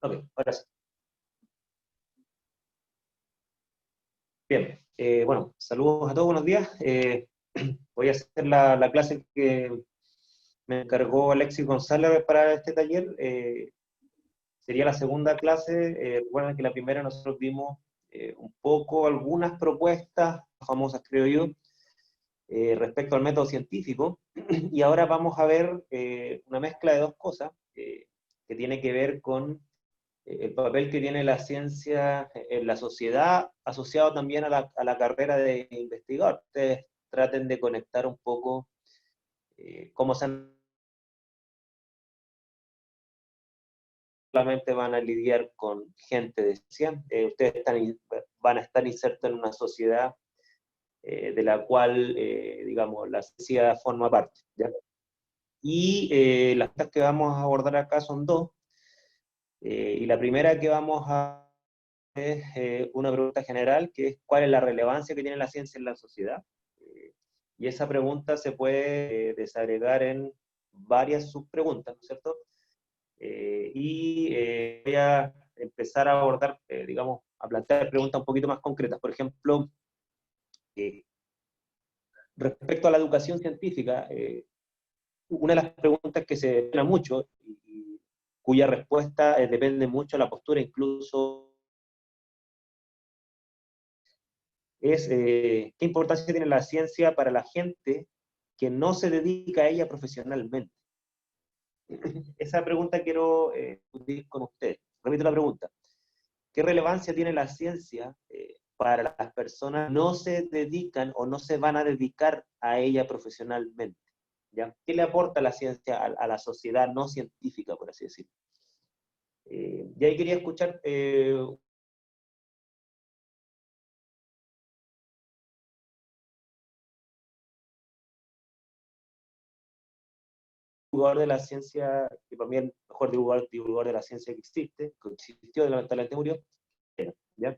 Ok, ahora sí. Bien, bueno, saludos a todos, buenos días. Voy a hacer la clase que me encargó Alexis González para este taller. Sería la segunda clase. Recuerden que la primera nosotros vimos un poco algunas propuestas famosas, creo yo, respecto al método científico. Y ahora vamos a ver una mezcla de dos cosas que tiene que ver con el papel que tiene la ciencia en la sociedad, asociado también a la carrera de investigador. Ustedes traten de conectar un poco cómo solamente van a lidiar con gente de ciencia. Ustedes van a estar insertos en una sociedad de la cual, digamos, la ciencia forma parte, ¿ya? Y las cosas que vamos a abordar acá son dos. Y la primera que vamos a es una pregunta general, que es ¿cuál es la relevancia que tiene la ciencia en la sociedad? Eh, y esa pregunta se puede desagregar en varias subpreguntas, ¿no es cierto? Voy a empezar a abordar, digamos, a plantear preguntas un poquito más concretas. Por ejemplo, eh, respecto a la educación científica, una de las preguntas que se menciona mucho y cuya respuesta depende mucho de la postura, incluso es qué importancia tiene la ciencia para la gente que no se dedica a ella profesionalmente. Esa pregunta quiero discutir con usted. Repito la pregunta. ¿Qué relevancia tiene la ciencia para las personas que no se dedican o no se van a dedicar a ella profesionalmente? ¿Ya? ¿Qué le aporta la ciencia a la sociedad no científica, por así decirlo? Y ahí quería escuchar divulgador de la ciencia, que para mí es el mejor divulgador de la ciencia que existe, que existió, lamentablemente murió, ¿ya?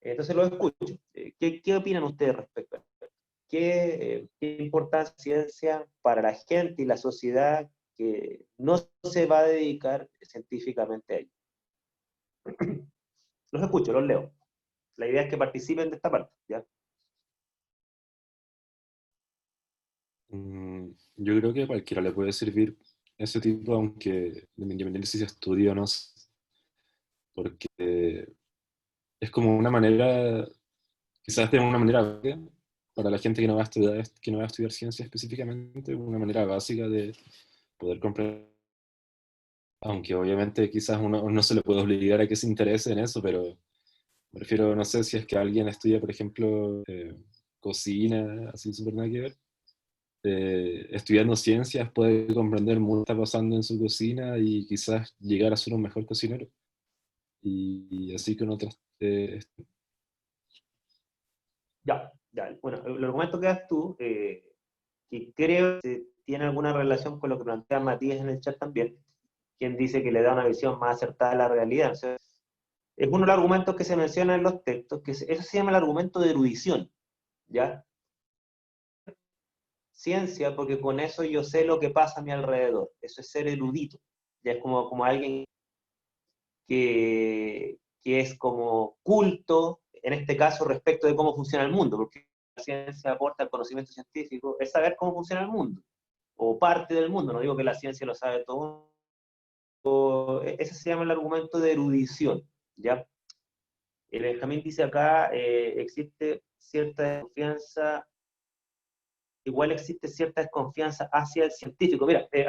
Entonces lo escucho. ¿Qué opinan ustedes respecto a esto? ¿Qué importancia tiene la ciencia para la gente y la sociedad que no se va a dedicar científicamente a ello? Los escucho, los leo. La idea es que participen de esta parte, ¿ya? Yo creo que a cualquiera le puede servir ese tipo, aunque independientemente si se estudia o no, porque es como una manera, quizás de una manera básica, para la gente que no va a estudiar ciencia específicamente, una manera básica de poder comprender, aunque obviamente quizás uno no se le puede obligar a que se interese en eso, pero me refiero, no sé si es que alguien estudia, por ejemplo, cocina, así súper nada que ver, estudiando ciencias puede comprender mucho lo que está pasando en su cocina y quizás llegar a ser un mejor cocinero. Y así con otras... Ya, ya. Bueno, el argumento que das tú, que creo que tiene alguna relación con lo que plantea Matías en el chat también, quien dice que le da una visión más acertada de la realidad. O sea, es uno de los argumentos que se menciona en los textos, eso se llama el argumento de erudición, ¿ya? Ciencia, porque con eso yo sé lo que pasa a mi alrededor. Eso es ser erudito. Ya es como alguien que es como culto, en este caso, respecto de cómo funciona el mundo, porque la ciencia aporta el conocimiento científico, es saber cómo funciona el mundo, o parte del mundo, no digo que la ciencia lo sabe todo, ese se llama el argumento de erudición, ¿ya? El Benjamín dice acá, existe cierta desconfianza, igual existe cierta desconfianza hacia el científico. Mira, te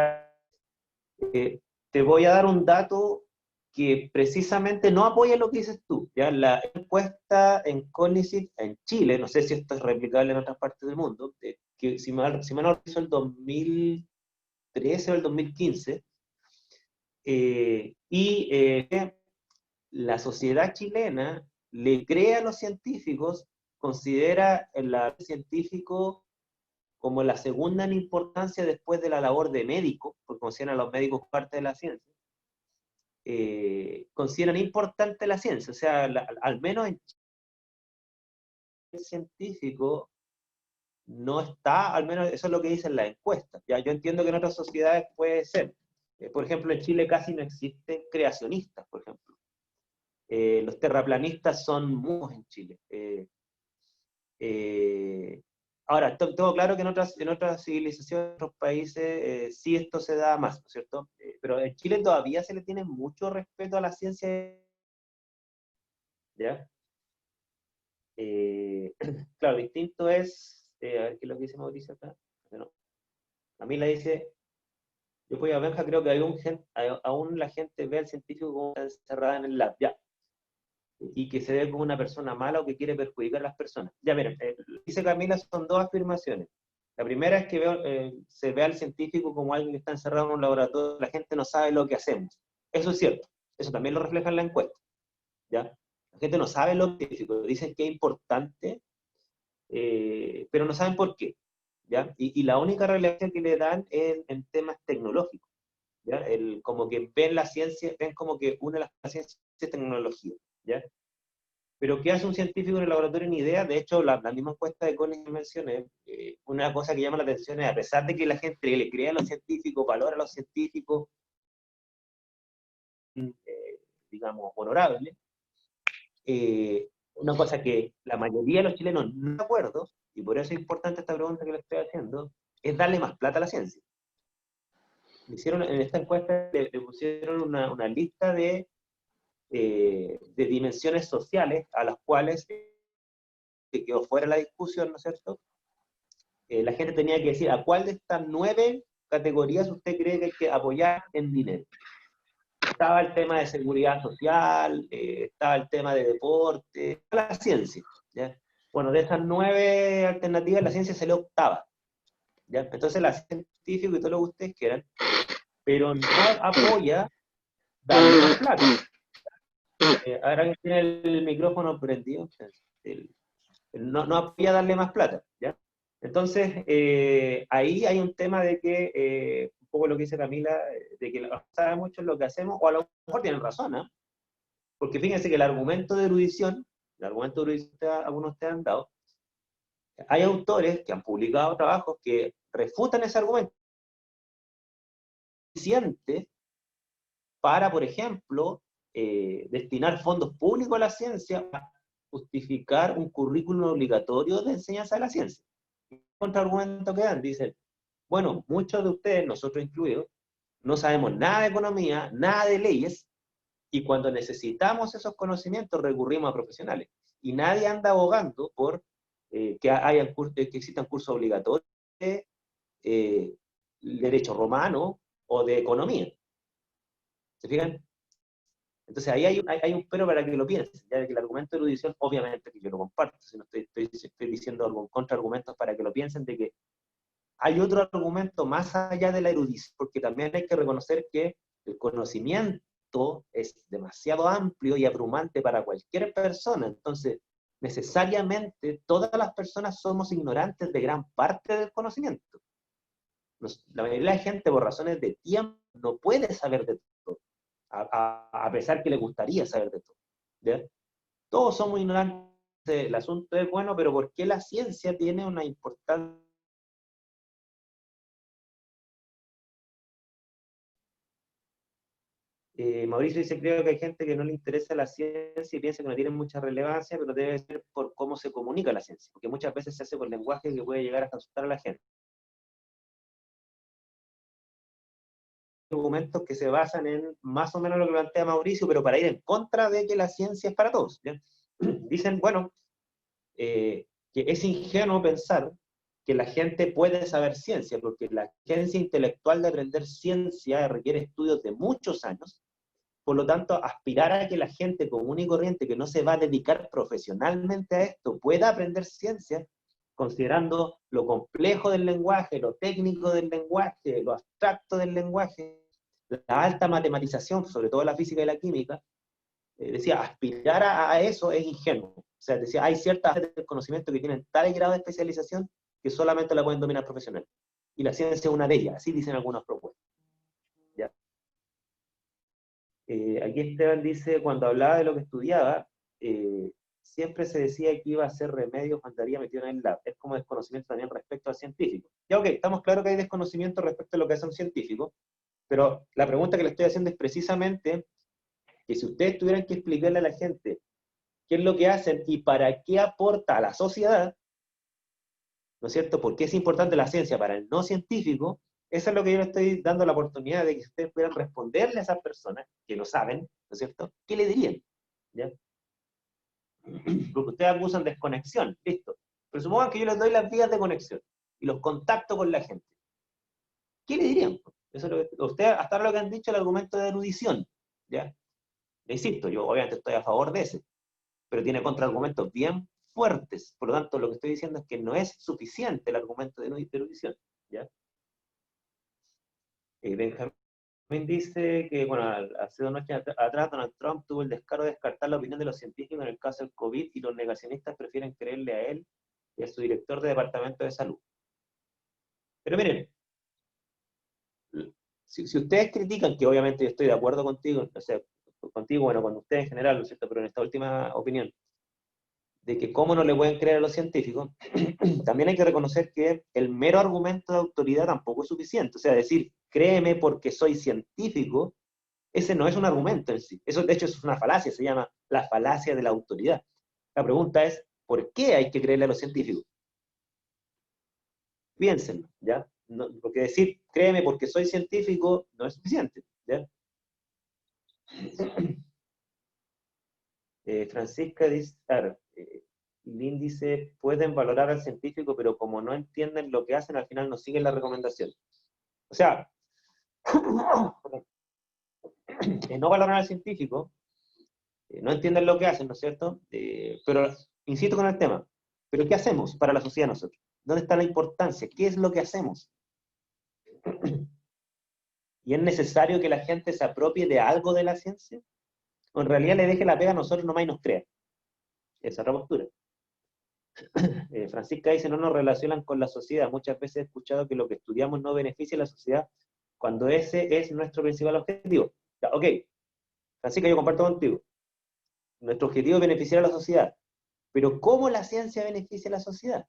voy a dar un dato que precisamente no apoya lo que dices tú. ¿Ya? La encuesta en Cognizant en Chile, no sé si esto es replicable en otras partes del mundo, que si mal no recuerdo el 2013 o el 2015, la sociedad chilena le cree a los científicos, considera el científico como la segunda en importancia después de la labor de médico, porque consideran a los médicos parte de la ciencia, consideran importante la ciencia, o sea, al menos en el científico no está, al menos eso es lo que dicen las encuestas. Ya, yo entiendo que en otras sociedades puede ser, Por ejemplo, en Chile casi no existen creacionistas, por ejemplo. Los terraplanistas son muchos en Chile. Ahora, tengo claro que en otras civilizaciones, en otros países, sí esto se da más, ¿no es cierto? Pero en Chile todavía se le tiene mucho respeto a la ciencia, ¿ya? Claro, distinto es, a ver qué es lo que dice Mauricio acá. Bueno, a mí le dice, yo voy a Benja, creo que aún la gente ve al científico como está encerrada en el lab, ya, y que se ve como una persona mala o que quiere perjudicar a las personas. Ya, miren, dice Camila, son dos afirmaciones. La primera es que se ve al científico como alguien que está encerrado en un laboratorio, la gente no sabe lo que hacemos. Eso es cierto, eso también lo refleja en la encuesta, ¿ya? La gente no sabe lo científico, dicen que es importante, pero no saben por qué, ¿ya? Y la única relevancia que le dan es en temas tecnológicos, ¿ya? Como que ven la ciencia, ven como que une la ciencia y tecnología, ¿ya? Pero ¿qué hace un científico en el laboratorio? Ni idea. De hecho, la misma encuesta de Collins que mencioné, una cosa que llama la atención es, a pesar de que la gente le cree a los científicos, valora a los científicos, digamos, honorables, una cosa que la mayoría de los chilenos no están de acuerdo, y por eso es importante esta pregunta que le estoy haciendo, es darle más plata a la ciencia. Hicieron, en esta encuesta le pusieron una lista de dimensiones sociales a las cuales que quedó fuera de la discusión, ¿no es cierto? La gente tenía que decir a cuál de estas 9 categorías usted cree que hay que apoyar en dinero. Estaba el tema de seguridad social, estaba el tema de deporte, la ciencia, ¿ya? Bueno, de esas 9 alternativas, la ciencia salió octava, ¿ya? Entonces la científica y todo lo que ustedes quieran, pero no apoya darle más plata. Ahora que tiene el micrófono prendido, no apoya darle más plata, ¿ya? Entonces, ahí hay un tema de que, un poco lo que dice Camila, de que no sabe mucho lo que hacemos, o a lo mejor tienen razón, ¿eh? Porque fíjense que el argumento de erudición, algunos te han dado, hay autores que han publicado trabajos que refutan ese argumento suficiente para, por ejemplo, destinar fondos públicos a la ciencia para justificar un currículum obligatorio de enseñanza de la ciencia. El contraargumento que dan, dicen, bueno, muchos de ustedes, nosotros incluidos, no sabemos nada de economía, nada de leyes, y cuando necesitamos esos conocimientos recurrimos a profesionales. Y nadie anda abogando por que existan cursos obligatorios de derecho romano o de economía. ¿Se fijan? Entonces ahí hay un pero para que lo piensen, ya que el argumento de erudición, obviamente que yo lo comparto, si no estoy diciendo algún contraargumentos para que lo piensen, de que hay otro argumento más allá de la erudición, porque también hay que reconocer que el conocimiento es demasiado amplio y abrumante para cualquier persona, entonces necesariamente todas las personas somos ignorantes de gran parte del conocimiento. La mayoría de la gente, por razones de tiempo, no puede saber de todo, a pesar que le gustaría saber de todo, ¿ya? Todos somos ignorantes, el asunto es bueno, pero ¿por qué la ciencia tiene una importancia? Mauricio dice, creo que hay gente que no le interesa la ciencia y piensa que no tiene mucha relevancia, pero debe ser por cómo se comunica la ciencia, porque muchas veces se hace con lenguaje que puede llegar hasta asustar a la gente. Argumentos que se basan en más o menos lo que plantea Mauricio, pero para ir en contra de que la ciencia es para todos, ¿ya? Dicen, bueno, que es ingenuo pensar que la gente puede saber ciencia, porque la agencia intelectual de aprender ciencia requiere estudios de muchos años. Por lo tanto, aspirar a que la gente común y corriente que no se va a dedicar profesionalmente a esto pueda aprender ciencia, considerando lo complejo del lenguaje, lo técnico del lenguaje, lo abstracto del lenguaje, la alta matematización, sobre todo la física y la química, decía, aspirar a eso es ingenuo. O sea, decía, hay ciertas áreas del conocimiento que tienen tal grado de especialización que solamente la pueden dominar profesionales. Y la ciencia es una de ellas, así dicen algunas propuestas. ¿Ya? Aquí Esteban dice, cuando hablaba de lo que estudiaba, siempre se decía que iba a hacer remedios cuando estaría metido en el lab. Es como desconocimiento también respecto al científico. Ya, ok, estamos claros que hay desconocimiento respecto a lo que hace un científico, Pero la pregunta que le estoy haciendo es precisamente que si ustedes tuvieran que explicarle a la gente qué es lo que hacen y para qué aporta a la sociedad, ¿no es cierto? ¿Por qué es importante la ciencia para el no científico? Eso es lo que yo le estoy dando la oportunidad de que ustedes puedan responderle a esas personas que lo saben, ¿no es cierto? ¿Qué le dirían? ¿Ya? Porque ustedes acusan desconexión, listo. Pero supongan que yo les doy las vías de conexión y los contacto con la gente. ¿Qué le dirían? Eso es lo que, ustedes hasta ahora lo que han dicho, el argumento de erudición, ¿ya? Le insisto, yo obviamente estoy a favor de ese, pero tiene contraargumentos bien fuertes. Por lo tanto, lo que estoy diciendo es que no es suficiente el argumento de erudición, ¿ya? Benjamín dice que, bueno, hace 2 noches atrás Donald Trump tuvo el descaro de descartar la opinión de los científicos en el caso del COVID y los negacionistas prefieren creerle a él y a su director de departamento de salud. Pero miren, si ustedes critican, que obviamente yo estoy de acuerdo contigo, o sea, contigo, bueno, con ustedes en general, ¿no es cierto? Pero en esta última opinión, de que cómo no le pueden creer a los científicos, también hay que reconocer que el mero argumento de autoridad tampoco es suficiente. O sea, decir, créeme porque soy científico, ese no es un argumento en sí. Eso, de hecho, es una falacia, se llama la falacia de la autoridad. La pregunta es, ¿por qué hay que creerle a los científicos? Piénsenlo, ¿ya? No, porque decir, créeme porque soy científico, no es suficiente, ¿ya? Francisca dice, claro, Lynn dice, pueden valorar al científico, pero como no entienden lo que hacen, al final no siguen la recomendación. O sea, no valoran al científico, no entienden lo que hacen, ¿no es cierto? Pero insisto con el tema, ¿pero qué hacemos para la sociedad nosotros? ¿Dónde está la importancia? ¿Qué es lo que hacemos? ¿Y es necesario que la gente se apropie de algo de la ciencia? ¿O en realidad le deje la pega a nosotros nomás y nos crea? Esa es la postura. Francisca dice, no nos relacionan con la sociedad. Muchas veces he escuchado que lo que estudiamos no beneficia a la sociedad cuando ese es nuestro principal objetivo. Ya, ok, Francisca, yo comparto contigo. Nuestro objetivo es beneficiar a la sociedad. Pero ¿cómo la ciencia beneficia a la sociedad?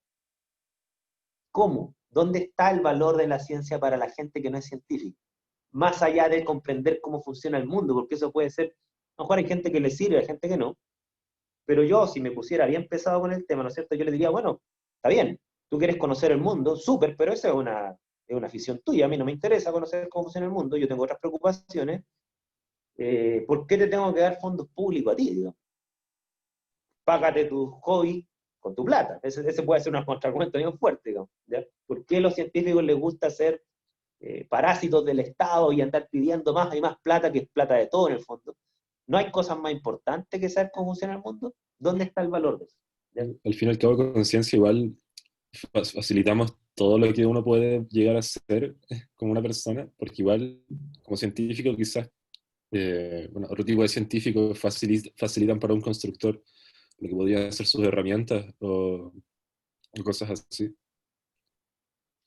¿Cómo? ¿Dónde está el valor de la ciencia para la gente que no es científica? Más allá de comprender cómo funciona el mundo, porque eso puede ser, a lo mejor hay gente que le sirve, hay gente que no, pero yo, si me pusiera bien pesado con el tema, ¿no es cierto? Yo le diría, bueno, está bien, tú quieres conocer el mundo, súper, pero esa es una afición tuya, a mí no me interesa conocer cómo funciona el mundo, yo tengo otras preocupaciones, ¿por qué te tengo que dar fondos públicos a ti? Digamos? Págate tu hobby con tu plata. Ese puede ser un contraargumento bien fuerte, digamos, ¿ya? ¿Por qué a los científicos les gusta ser parásitos del Estado y andar pidiendo más y más plata, que es plata de todo en el fondo? ¿No hay cosas más importantes que saber cómo funciona el mundo? ¿Dónde está el valor de eso? ¿Ya? Al fin y al cabo, con ciencia igual facilitamos todo lo que uno puede llegar a ser como una persona, porque igual como científico quizás, bueno, otro tipo de científicos facilitan para un constructor lo que podrían ser sus herramientas o cosas así.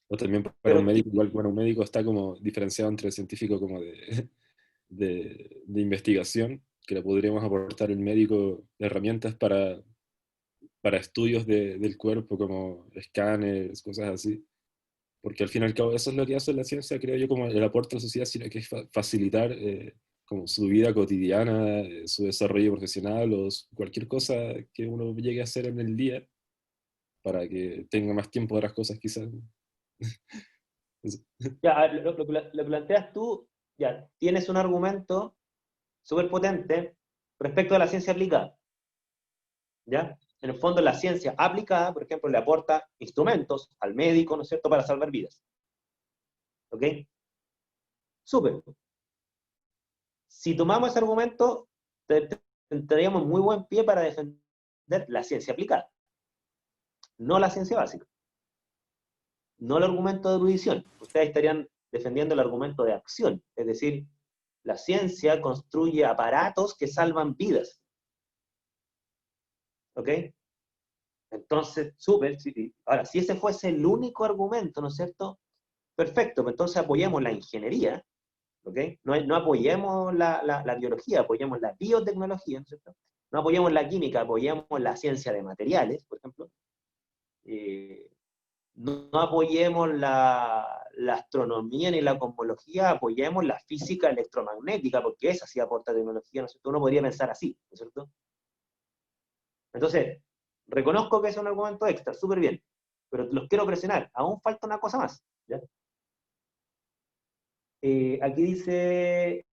O también para un Pero, médico, igual, bueno, un médico está como diferenciado entre el científico como de investigación, que le podríamos aportar el médico herramientas para estudios del cuerpo, como escáneres, cosas así. Porque al fin y al cabo eso es lo que hace la ciencia, creo yo, como el aporte a la sociedad, sino que es facilitar como su vida cotidiana, su desarrollo profesional o cualquier cosa que uno llegue a hacer en el día para que tenga más tiempo de otras cosas quizás. ya, lo planteas tú, ya, tienes un argumento súper potente respecto a la ciencia aplicada, ¿ya? En el fondo, la ciencia aplicada, por ejemplo, le aporta instrumentos al médico, ¿no es cierto?, para salvar vidas. ¿Ok? Súper. Si tomamos ese argumento, tendríamos muy buen pie para defender la ciencia aplicada, no la ciencia básica, no el argumento de erudición. Ustedes estarían defendiendo el argumento de acción, es decir, la ciencia construye aparatos que salvan vidas. ¿Ok? Entonces, súper. Sí. Ahora, si ese fuese el único argumento, ¿no es cierto? Perfecto, pues entonces apoyemos la ingeniería, ¿ok? No apoyemos la biología, apoyemos la biotecnología, ¿no es cierto? No apoyemos la química, apoyemos la ciencia de materiales, por ejemplo. No apoyemos la astronomía ni la cosmología, apoyemos la física electromagnética, porque esa sí aporta tecnología, ¿no es cierto? Uno podría pensar así, ¿no es cierto? Entonces, reconozco que es un argumento extra, súper bien, pero los quiero presionar, aún falta una cosa más, ¿ya? Aquí dice,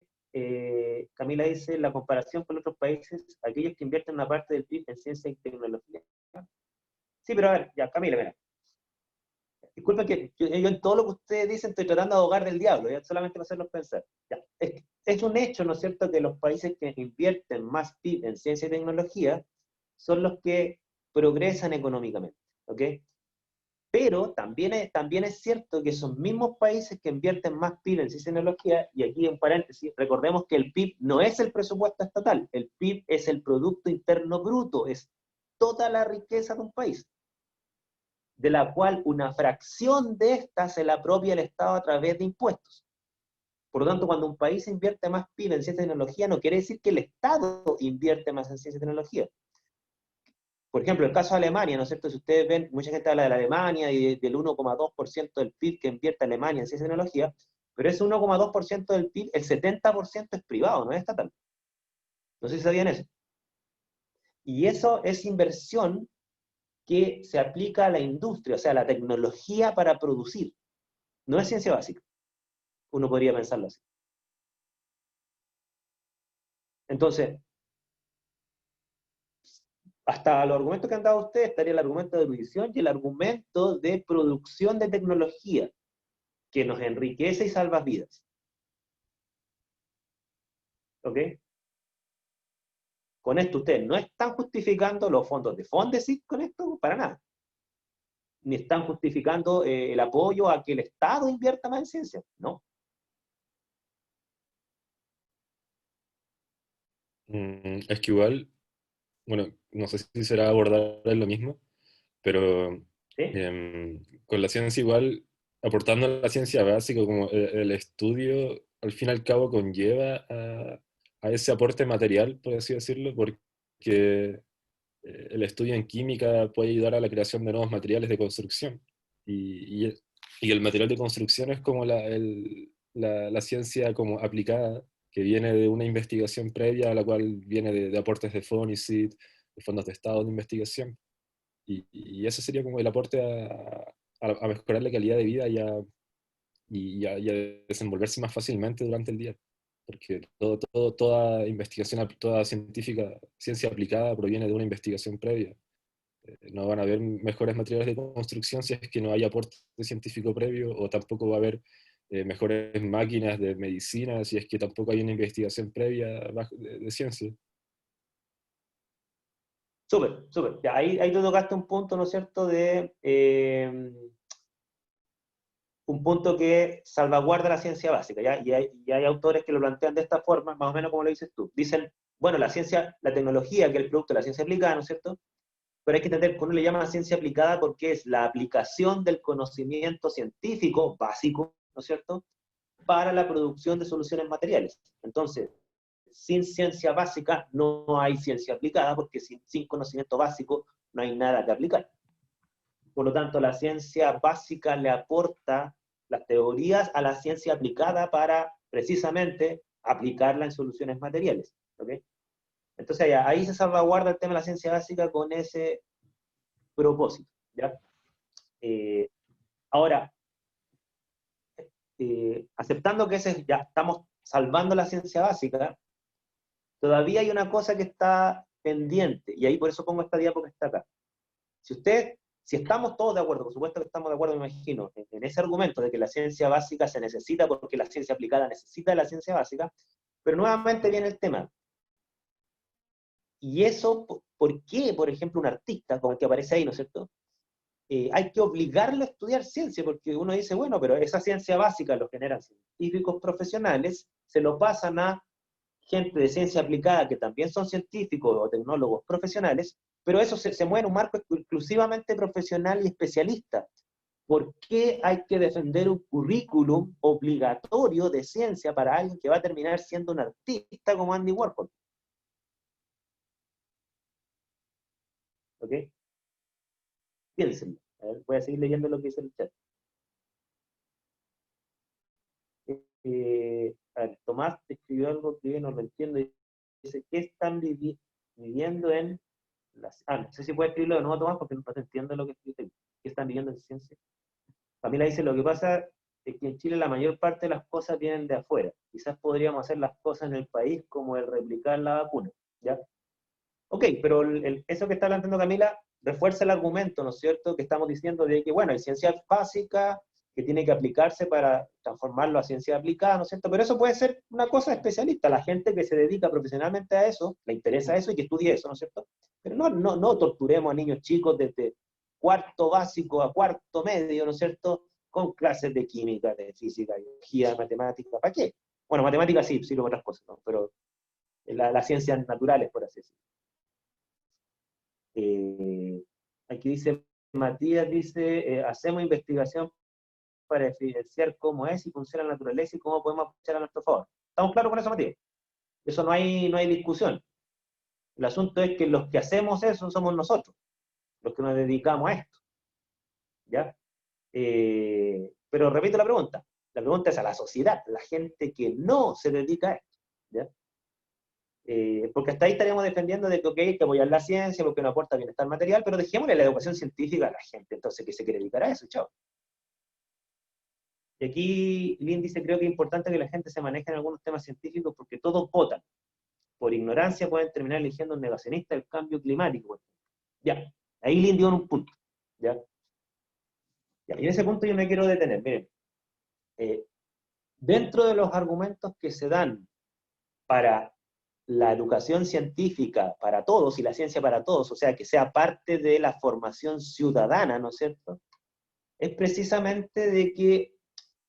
Camila dice, la comparación con otros países, aquellos que invierten una parte del PIB en ciencia y tecnología. Sí, pero a ver, ya, Camila, mira. Disculpen que yo en todo lo que ustedes dicen estoy tratando de ahogar del diablo, ¿ya? Solamente para hacerlos pensar. Ya. Es un hecho, ¿no es cierto?, que los países que invierten más PIB en ciencia y tecnología son los que progresan económicamente, ¿ok? Pero también es cierto que esos mismos países que invierten más PIB en ciencia y tecnología, y aquí en paréntesis, recordemos que el PIB no es el presupuesto estatal, el PIB es el Producto Interno Bruto, es toda la riqueza de un país, de la cual una fracción de esta se la apropia el Estado a través de impuestos. Por lo tanto, cuando un país invierte más PIB en ciencia y tecnología, no quiere decir que el Estado invierte más en ciencia y tecnología. Por ejemplo, el caso de Alemania, ¿no es cierto? Si ustedes ven, mucha gente habla de la Alemania y del 1,2% del PIB que invierte Alemania en ciencia y tecnología, pero ese 1,2% del PIB, el 70% es privado, no es estatal. No sé si sabían eso. Y eso es inversión que se aplica a la industria, o sea, a la tecnología para producir. No es ciencia básica. Uno podría pensarlo así. Entonces, hasta los argumentos que han dado ustedes, estaría el argumento de erudición y el argumento de producción de tecnología, que nos enriquece y salva vidas. ¿Ok? Con esto ustedes no están justificando los fondos de Fondesit con esto, para nada. Ni están justificando el apoyo a que el Estado invierta más en ciencia, no. Es que igual, bueno, no sé si será abordar lo mismo, pero ¿Sí? con la ciencia igual, aportando a la ciencia básica, como el estudio, al fin y al cabo conlleva a ese aporte material, por así decirlo, porque el estudio en química puede ayudar a la creación de nuevos materiales de construcción. Y el material de construcción es como la ciencia como aplicada, que viene de una investigación previa, a la cual viene de aportes de FONICIT, de fondos de Estado de investigación. Y ese sería como el aporte a mejorar la calidad de vida y a desenvolverse más fácilmente durante el día. Porque toda investigación, toda ciencia aplicada proviene de una investigación previa. No van a haber mejores materiales de construcción si es que no hay aporte científico previo, o tampoco va a haber mejores máquinas de medicina si es que tampoco hay una investigación previa de ciencia. Súper, súper. Ya, ahí tú tocaste un punto, ¿no es cierto?, de un punto que salvaguarda la ciencia básica, ¿ya? Y hay autores que lo plantean de esta forma, más o menos como lo dices tú. Dicen, bueno, la ciencia, la tecnología, que es el producto de la ciencia aplicada, ¿no es cierto?, pero hay que entender que uno le llama ciencia aplicada porque es la aplicación del conocimiento científico básico, ¿no es cierto?, para la producción de soluciones materiales. Entonces, sin ciencia básica no hay ciencia aplicada, porque sin conocimiento básico no hay nada que aplicar. Por lo tanto, la ciencia básica le aporta las teorías a la ciencia aplicada para, precisamente, aplicarla en soluciones materiales. ¿Ok? Entonces, ahí se salvaguarda el tema de la ciencia básica con ese propósito. ¿Ya? Ahora, aceptando que ya estamos salvando la ciencia básica, todavía hay una cosa que está pendiente, y ahí por eso pongo esta diapo que está acá. Si estamos todos de acuerdo, por supuesto que estamos de acuerdo, me imagino, en ese argumento de que la ciencia básica se necesita porque la ciencia aplicada necesita de la ciencia básica, pero nuevamente viene el tema. Y eso, ¿por qué, por ejemplo, un artista, como el que aparece ahí, ¿no es cierto?, hay que obligarlo a estudiar ciencia, porque uno dice, bueno, pero esa ciencia básica lo generan científicos profesionales, se lo pasan a gente de ciencia aplicada que también son científicos o tecnólogos profesionales, pero eso se mueve en un marco exclusivamente profesional y especialista. ¿Por qué hay que defender un currículum obligatorio de ciencia para alguien que va a terminar siendo un artista como Andy Warhol? ¿Ok? Piénsenlo. A ver, voy a seguir leyendo lo que dice el chat. A ver, Tomás escribió algo que no lo entiendo. Dice, ¿qué están viviendo en las... no sé si puede escribirlo de nuevo, Tomás, porque no te entiendo lo que escribiste. ¿Qué están viviendo en ciencia? Camila dice, lo que pasa es que en Chile la mayor parte de las cosas vienen de afuera. Quizás podríamos hacer las cosas en el país como el replicar la vacuna, ¿ya? Ok, pero eso que está planteando Camila refuerza el argumento, ¿no es cierto?, que estamos diciendo de que, bueno, hay ciencia básica que tiene que aplicarse para transformarlo a ciencia aplicada, ¿no es cierto? Pero eso puede ser una cosa especialista. La gente que se dedica profesionalmente a eso, le interesa eso y que estudie eso, ¿no es cierto? Pero no torturemos a niños chicos desde cuarto básico a cuarto medio, ¿no es cierto?, con clases de química, de física, de biología, de matemática. ¿Para qué? Bueno, matemáticas sí, sirven otras cosas, ¿no? Pero las ciencias naturales, por así decirlo. Aquí dice, Matías dice, hacemos investigación para evidenciar cómo es y funciona la naturaleza y cómo podemos aprovechar a nuestro favor. ¿Estamos claros con eso, Matías? Eso no hay discusión. El asunto es que los que hacemos eso somos nosotros, los que nos dedicamos a esto. ¿Ya? Pero repito la pregunta. La pregunta es a la sociedad, la gente que no se dedica a esto. ¿Ya? Porque hasta ahí estaríamos defendiendo de que okay, hay que apoyar la ciencia porque nos aporta bienestar material, pero dejémosle la educación científica a la gente, entonces que se quiere dedicar a eso, chao. Y aquí Lynn dice, creo que es importante que la gente se maneje en algunos temas científicos porque todos votan. Por ignorancia pueden terminar eligiendo un negacionista del cambio climático. Ya, ahí Lynn dio un punto. ¿Ya? Ya, y en ese punto yo me quiero detener. Miren, dentro de los argumentos que se dan para la educación científica para todos y la ciencia para todos, o sea, que sea parte de la formación ciudadana, ¿no es cierto?, es precisamente de que,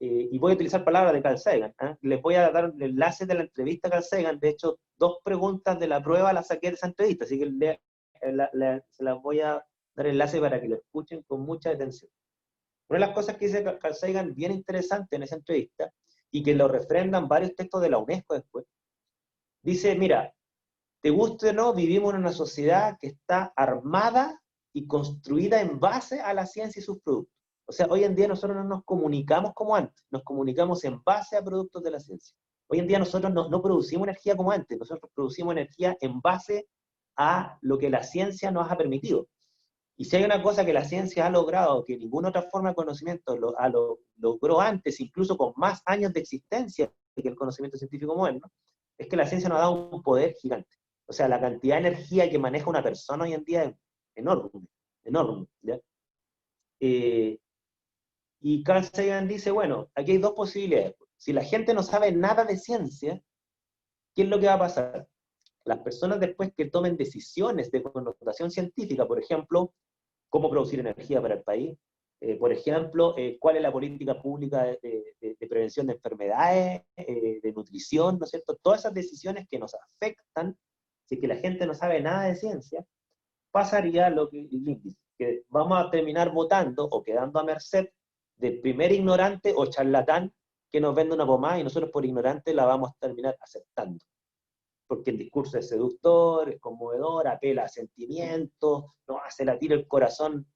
y voy a utilizar palabras de Carl Sagan, les voy a dar el enlace de la entrevista a Carl Sagan, de hecho, 2 preguntas de la prueba las saqué de esa entrevista, así que se las voy a dar el enlace para que lo escuchen con mucha atención. Una de las cosas que dice Carl Sagan bien interesante en esa entrevista, y que lo refrendan varios textos de la UNESCO después, dice, mira, te guste o no, vivimos en una sociedad que está armada y construida en base a la ciencia y sus productos. O sea, hoy en día nosotros no nos comunicamos como antes, nos comunicamos en base a productos de la ciencia. Hoy en día nosotros no producimos energía como antes, nosotros producimos energía en base a lo que la ciencia nos ha permitido. Y si hay una cosa que la ciencia ha logrado, que ninguna otra forma de conocimiento logró antes, incluso con más años de existencia que el conocimiento científico moderno, es que la ciencia nos ha dado un poder gigante. O sea, la cantidad de energía que maneja una persona hoy en día es enorme, enorme. ¿Ya? Y Carl Sagan dice, bueno, aquí hay 2 posibilidades. Si la gente no sabe nada de ciencia, ¿qué es lo que va a pasar? Las personas después que tomen decisiones de connotación científica, por ejemplo, cómo producir energía para el país, por ejemplo, cuál es la política pública de prevención de enfermedades, de nutrición, ¿no es cierto? Todas esas decisiones que nos afectan, si que la gente no sabe nada de ciencia, pasaría lo que dice, que vamos a terminar votando o quedando a merced del primer ignorante o charlatán que nos vende una pomada y nosotros por ignorante la vamos a terminar aceptando. Porque el discurso es seductor, es conmovedor, apela a sentimientos, nos hace latir el corazón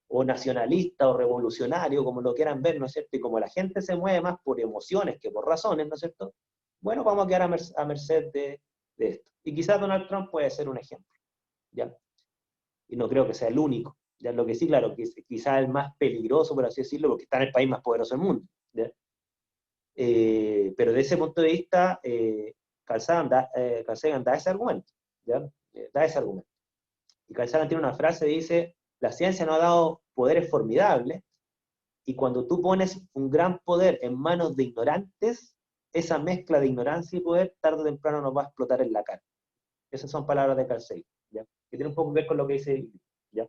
o nacionalista o revolucionario, como lo quieran ver, ¿no es cierto? Y como la gente se mueve más por emociones que por razones, ¿no es cierto? Bueno, vamos a quedar a merced de esto. Y quizás Donald Trump puede ser un ejemplo, ¿ya? Y no creo que sea el único. Ya lo que sí, claro, que es quizás el más peligroso, por así decirlo, porque está en el país más poderoso del mundo. ¿Ya? Pero de ese punto de vista, Carl Sagan da ese argumento. ¿Ya? Da ese argumento. Y Carl Sagan tiene una frase, dice, la ciencia nos ha dado poderes formidables, y cuando tú pones un gran poder en manos de ignorantes, esa mezcla de ignorancia y poder, tarde o temprano nos va a explotar en la cara. Esas son palabras de Carl Sagan, ¿ya? Que tiene un poco que ver con lo que dice, ¿ya?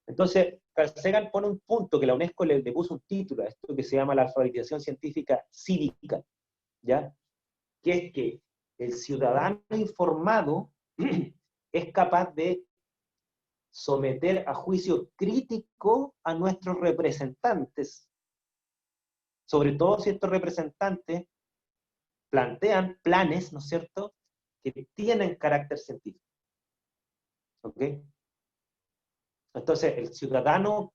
Entonces, Carl Sagan pone un punto que la UNESCO le puso un título a esto que se llama la alfabetización científica cívica, ¿ya? Que es que el ciudadano informado es capaz de someter a juicio crítico a nuestros representantes, sobre todo si estos representantes plantean planes, ¿no es cierto?, que tienen carácter científico. ¿Ok? Entonces, el ciudadano,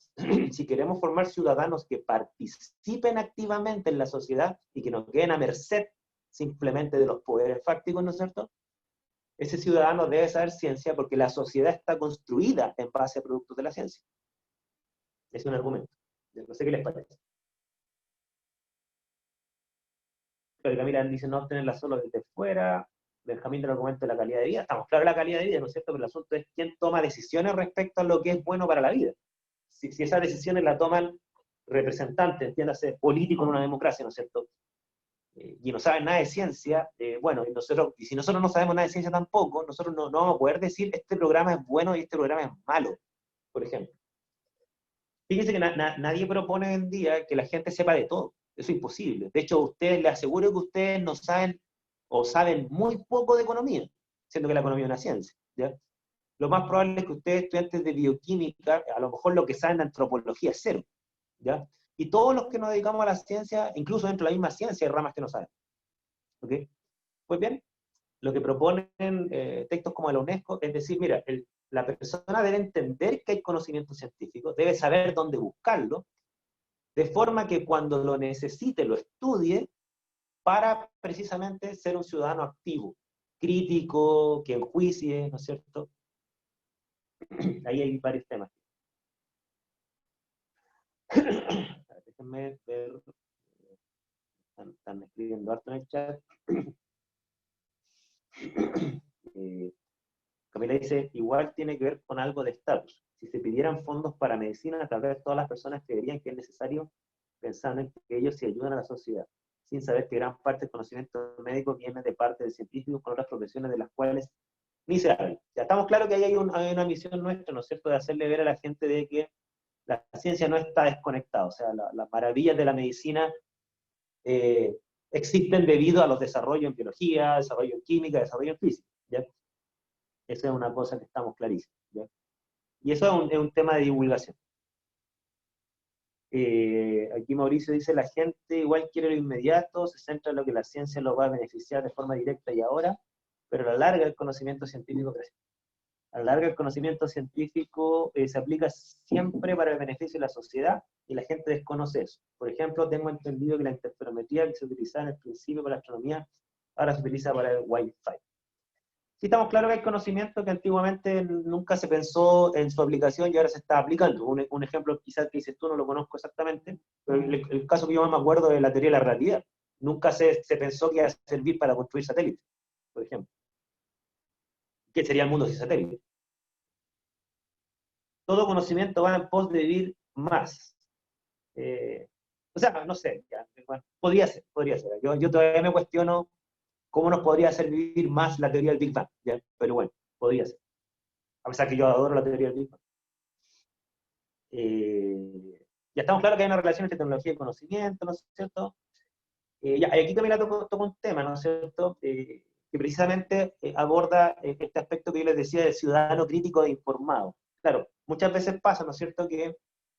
si queremos formar ciudadanos que participen activamente en la sociedad y que no queden a merced simplemente de los poderes fácticos, ¿no es cierto? Ese ciudadano debe saber ciencia porque la sociedad está construida en base a productos de la ciencia. Es un argumento. No sé qué les parece. Pero Camila dice no obtenerla solo desde fuera. Benjamín del argumento de la calidad de vida. Estamos claros de la calidad de vida, ¿no es cierto? Pero el asunto es quién toma decisiones respecto a lo que es bueno para la vida. Si esas decisiones las toman representantes, entiéndase, políticos en una democracia, ¿no es cierto? Y no saben nada de ciencia, bueno, y si nosotros no sabemos nada de ciencia tampoco, nosotros no vamos a poder decir este programa es bueno y este programa es malo, por ejemplo. Fíjense que nadie propone hoy en día que la gente sepa de todo. Eso es imposible. De hecho, ustedes, les aseguro que ustedes no saben o saben muy poco de economía, siendo que la economía es una ciencia, ¿ya? Lo más probable es que ustedes, estudiantes de bioquímica, a lo mejor lo que saben de antropología es cero, ¿ya? Y todos los que nos dedicamos a la ciencia, incluso dentro de la misma ciencia, hay ramas que no saben. ¿Ok? Pues bien, lo que proponen textos como de la UNESCO es decir, mira, la persona debe entender que hay conocimiento científico, debe saber dónde buscarlo, de forma que cuando lo necesite lo estudie para precisamente ser un ciudadano activo, crítico, que enjuicie, ¿no es cierto? Ahí hay varios temas. Déjenme ver, están escribiendo harto en el chat. Camila dice, igual tiene que ver con algo de estatus. Si se pidieran fondos para medicina, tal vez todas las personas creerían que es necesario, pensando en que ellos se ayudan a la sociedad, sin saber que gran parte del conocimiento médico viene de parte de científicos con otras profesiones de las cuales ni se habla. Ya estamos claros que ahí hay una misión nuestra, ¿no es cierto?, de hacerle ver a la gente de que la ciencia no está desconectada, o sea, las maravillas de la medicina existen debido a los desarrollos en biología, desarrollo en química, desarrollo en física, ¿ya? Esa es una cosa que estamos clarísimos, ¿ya? Y eso es un tema de divulgación. Aquí Mauricio dice, la gente igual quiere lo inmediato, se centra en lo que la ciencia lo va a beneficiar de forma directa y ahora, pero a la larga el conocimiento científico crece. A la larga el conocimiento científico se aplica siempre para el beneficio de la sociedad y la gente desconoce eso. Por ejemplo, tengo entendido que la interferometría que se utilizaba en el principio para la astronomía, ahora se utiliza para el Wi-Fi. Sí estamos claros que hay conocimiento que antiguamente nunca se pensó en su aplicación y ahora se está aplicando. Un ejemplo quizás que dices tú, no lo conozco exactamente, pero el caso que yo más me acuerdo es la teoría de la relatividad. Nunca se pensó que iba a servir para construir satélites, por ejemplo. ¿Qué sería el mundo sin satélites? Todo conocimiento va en pos de vivir más. O sea, no sé, ya, bueno, podría ser. Yo todavía me cuestiono cómo nos podría hacer vivir más la teoría del Big Bang, ¿ya? Pero bueno, podría ser. A pesar que yo adoro la teoría del Big Bang. Ya estamos claros que hay una relación entre tecnología y conocimiento, ¿no es cierto? Y aquí también toco un tema, ¿no es cierto? Que precisamente aborda este aspecto que yo les decía del ciudadano crítico e informado. Claro, muchas veces pasa, ¿no es cierto?, que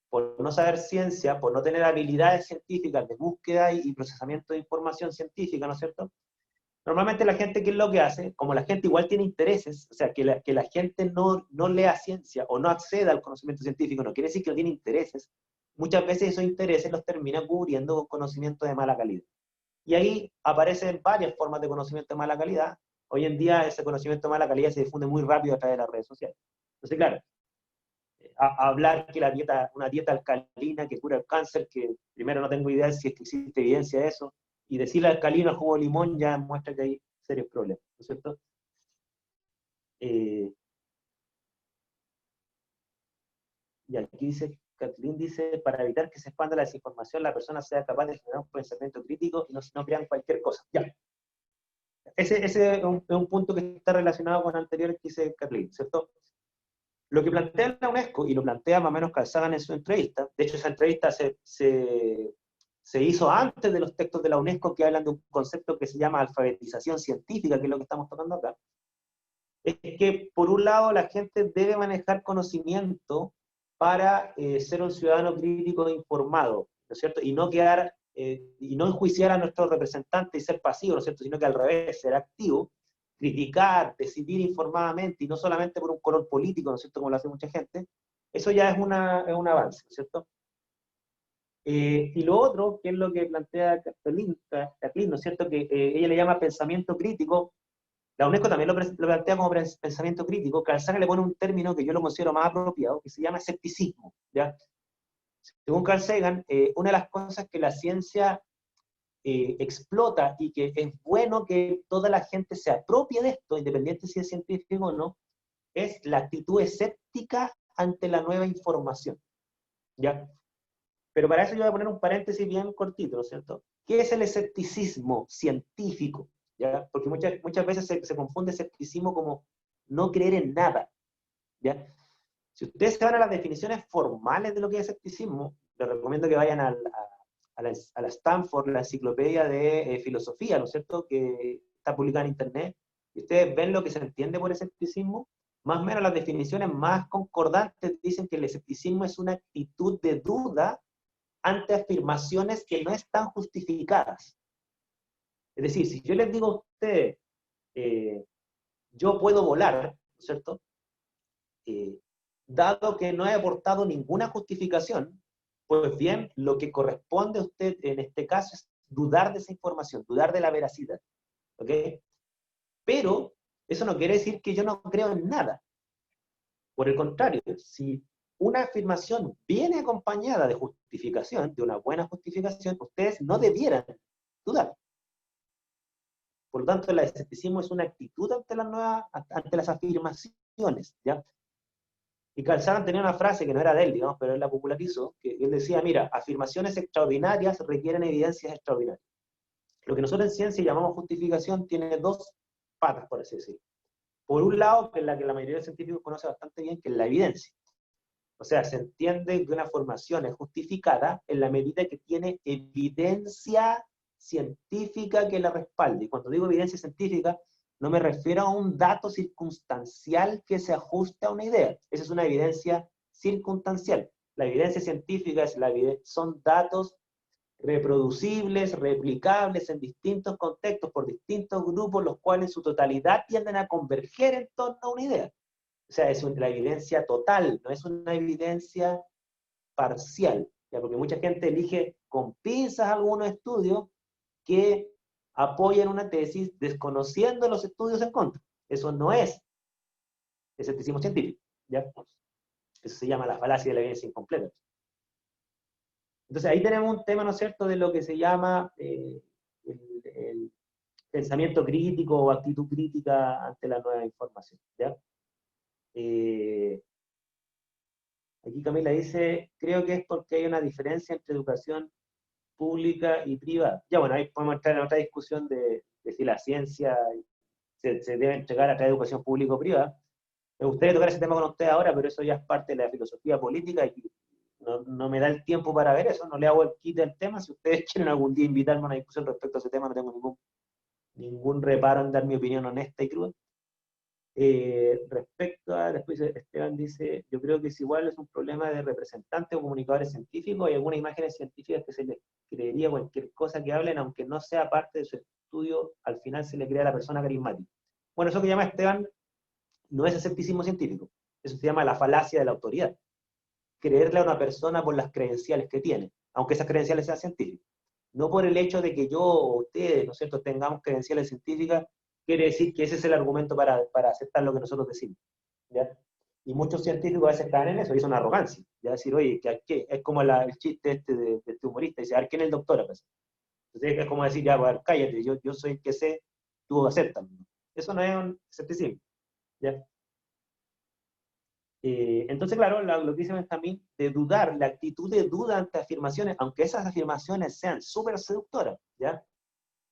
por no saber ciencia, por no tener habilidades científicas de búsqueda y procesamiento de información científica, ¿no es cierto? Normalmente la gente, ¿qué es lo que hace? Como la gente igual tiene intereses, o sea, que la gente no lea ciencia o no acceda al conocimiento científico, no quiere decir que no tiene intereses. Muchas veces esos intereses los termina cubriendo con conocimiento de mala calidad. Y ahí aparecen varias formas de conocimiento de mala calidad. Hoy en día ese conocimiento de mala calidad se difunde muy rápido a través de las redes sociales. Entonces, claro, hablar que una dieta alcalina que cura el cáncer, que primero no tengo idea si es que existe evidencia de eso, y decirle alcalino al jugo de limón ya muestra que hay serios problemas, ¿no es cierto? Y aquí dice, Kathleen dice, para evitar que se expanda la desinformación, la persona sea capaz de generar un pensamiento crítico y no crean cualquier cosa. Ya. Ese es un punto que está relacionado con el anterior que dice Kathleen, ¿cierto? Lo que plantea la UNESCO, y lo plantea más o menos Calzagan en su entrevista, de hecho esa entrevista se hizo antes de los textos de la UNESCO que hablan de un concepto que se llama alfabetización científica, que es lo que estamos tocando acá, es que por un lado la gente debe manejar conocimiento para ser un ciudadano crítico e informado, ¿no es cierto? Y no quedar, y no enjuiciar a nuestros representantes y ser pasivo, ¿no es cierto? Sino que al revés, ser activo, criticar, decidir informadamente, y no solamente por un color político, ¿no es cierto?, como lo hace mucha gente, Eso ya es un avance, ¿no es cierto? Y lo otro, que es lo que plantea Kathleen, ¿no es cierto? Que ella le llama pensamiento crítico. La UNESCO también lo plantea como pensamiento crítico. Carl Sagan le pone un término que yo lo considero más apropiado, que se llama escepticismo, ¿ya? Según Carl Sagan, una de las cosas que la ciencia explota y que es bueno que toda la gente se apropie de esto, independiente si es científico o no, es la actitud escéptica ante la nueva información, ¿ya? Pero para eso yo voy a poner un paréntesis bien cortito, ¿no es cierto? ¿Qué es el escepticismo científico? ¿Ya? Porque muchas veces se confunde escepticismo como no creer en nada, ¿ya? Si ustedes se van a las definiciones formales de lo que es escepticismo, les recomiendo que vayan a la Stanford, la enciclopedia de filosofía, ¿no es cierto?, que está publicada en internet, y ustedes ven lo que se entiende por escepticismo. Más o menos las definiciones más concordantes dicen que el escepticismo es una actitud de duda ante afirmaciones que no están justificadas. Es decir, si yo les digo a ustedes, yo puedo volar, ¿no es cierto?, dado que no he aportado ninguna justificación, pues bien, lo que corresponde a usted en este caso es dudar de esa información, dudar de la veracidad, ¿ok? Pero eso no quiere decir que yo no creo en nada. Por el contrario, si una afirmación viene acompañada de justificación, de una buena justificación, ustedes no debieran dudar. Por lo tanto, el escepticismo es una actitud ante las afirmaciones, ¿ya? Y Carl Sagan tenía una frase que no era de él, digamos, pero él la popularizó, que él decía, mira, afirmaciones extraordinarias requieren evidencias extraordinarias. Lo que nosotros en ciencia llamamos justificación tiene dos patas, por así decirlo. Por un lado, que es la que la mayoría de científicos conoce bastante bien, que es la evidencia. O sea, se entiende que una afirmación es justificada en la medida que tiene evidencia científica que la respalde. Y cuando digo evidencia científica, no me refiero a un dato circunstancial que se ajuste a una idea. Esa es una evidencia circunstancial. La evidencia científica son datos reproducibles, replicables en distintos contextos por distintos grupos, los cuales en su totalidad tienden a converger en torno a una idea. O sea, es la evidencia total, no es una evidencia parcial, ¿ya? Porque mucha gente elige con pinzas algunos estudios que apoyan una tesis desconociendo los estudios en contra. Eso no es escepticismo científico, ¿ya? Eso se llama la falacia de la evidencia incompleta. Entonces ahí tenemos un tema, ¿no es cierto?, de lo que se llama el pensamiento crítico o actitud crítica ante la nueva información, ¿ya? Aquí Camila dice, creo que es porque hay una diferencia entre educación pública y privada. Ya bueno, ahí podemos entrar en otra discusión de si la ciencia se debe entregar a través de educación pública o privada. Me gustaría tocar ese tema con usted ahora, pero eso ya es parte de la filosofía política y no me da el tiempo para ver eso, no le hago el quite al tema. Si ustedes quieren algún día invitarme a una discusión respecto a ese tema, no tengo ningún reparo en dar mi opinión honesta y cruda. Respecto a, después Esteban dice, yo creo que es igual, es un problema de representantes o comunicadores científicos, hay algunas imágenes científicas que se les creería cualquier cosa que hablen, aunque no sea parte de su estudio, al final se le crea a la persona carismática. Bueno, eso que llama Esteban no es escepticismo científico, eso se llama la falacia de la autoridad. Creerle a una persona por las credenciales que tiene, aunque esas credenciales sean científicas. No por el hecho de que yo o ustedes, ¿no es cierto?, tengamos credenciales científicas, quiere decir que ese es el argumento para aceptar lo que nosotros decimos, ¿ya? Y muchos científicos a veces caen en eso, y es una arrogancia, ya decir, oye, ¿qué? Es como el chiste de este humorista, dice, a ver, ¿quién es el doctor? Pues. Entonces es como decir, ya, pues, cállate, yo soy el que sé, tú aceptas. Eso no es un escepticismo, ¿ya? Entonces, claro, lo que dice Benjamín, de dudar, la actitud de duda ante afirmaciones, aunque esas afirmaciones sean súper seductoras, ¿ya?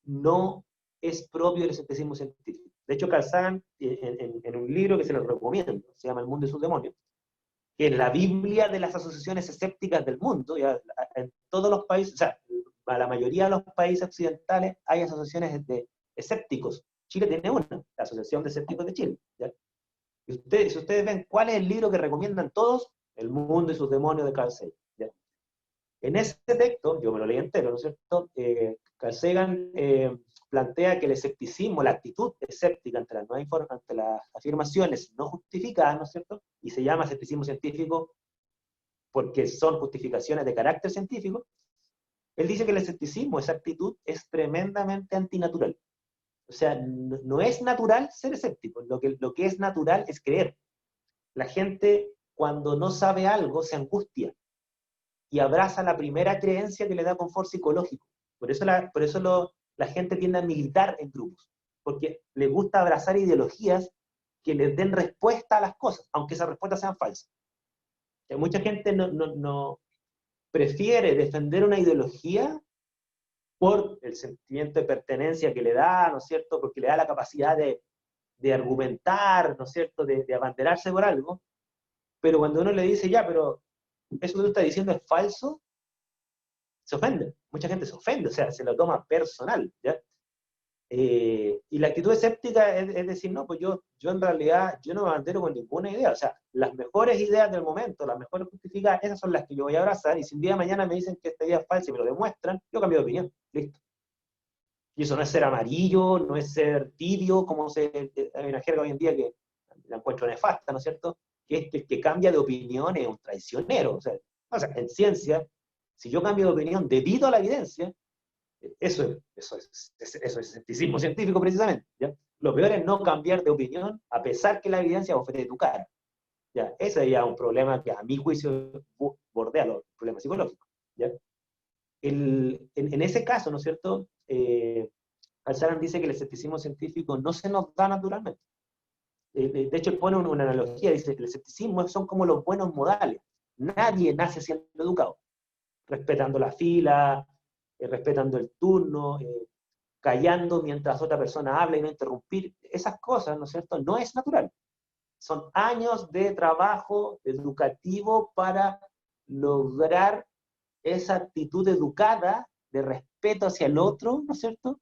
No es propio del escepticismo científico. De hecho, Carl Sagan, en un libro que se lo recomiendo, se llama El mundo y sus demonios, que es la Biblia de las asociaciones escépticas del mundo, ¿ya? En todos los países, o sea, a la mayoría de los países occidentales hay asociaciones de escépticos. Chile tiene una, la Asociación de Escépticos de Chile, ¿ya? Y si ustedes ven cuál es el libro que recomiendan todos, El mundo y sus demonios de Carl Sagan, ¿ya? En ese texto, yo me lo leí entero, ¿no es cierto? Carl Sagan plantea que el escepticismo, la actitud escéptica ante las afirmaciones no justificadas, ¿no es cierto? Y se llama escepticismo científico, porque son justificaciones de carácter científico, él dice que el escepticismo, esa actitud, es tremendamente antinatural. O sea, no es natural ser escéptico, lo que es natural es creer. La gente, cuando no sabe algo, se angustia y abraza la primera creencia que le da confort psicológico. Por eso la gente tiende a militar en grupos, porque le gusta abrazar ideologías que les den respuesta a las cosas, aunque esas respuestas sean falsas. Mucha gente no prefiere defender una ideología por el sentimiento de pertenencia que le da, ¿no es cierto?, porque le da la capacidad de argumentar, ¿no es cierto?, de abanderarse por algo, pero cuando uno le dice, ya, pero eso que tú estás diciendo es falso, se ofende. Mucha gente se ofende, o sea, se lo toma personal, ¿ya? Y la actitud escéptica es decir, no, pues yo en realidad, yo no me bandero con ninguna idea, o sea, las mejores ideas del momento, las mejores justificadas, esas son las que yo voy a abrazar, y si un día de mañana me dicen que esta idea es falsa y me lo demuestran, yo cambio de opinión, listo. Y eso no es ser amarillo, no es ser tibio, como hay una jerga hoy en día que la encuentro nefasta, ¿no es cierto? Que es que el que cambia de opinión es un traicionero. O sea, en ciencia, si yo cambio de opinión debido a la evidencia, eso es escepticismo científico precisamente, ¿ya? Lo peor es no cambiar de opinión a pesar que la evidencia ofrece tu cara. ¿Ya? Ese ya es un problema que a mi juicio bordea los problemas psicológicos. ¿Ya? En ese caso, ¿no es cierto? Al-Saran dice que el escepticismo científico no se nos da naturalmente. De hecho, él pone una analogía, dice que el escepticismo son como los buenos modales. Nadie nace siendo educado, respetando la fila, respetando el turno, callando mientras otra persona habla y no interrumpir. Esas cosas, ¿no es cierto?, no es natural. Son años de trabajo educativo para lograr esa actitud educada de respeto hacia el otro, ¿no es cierto?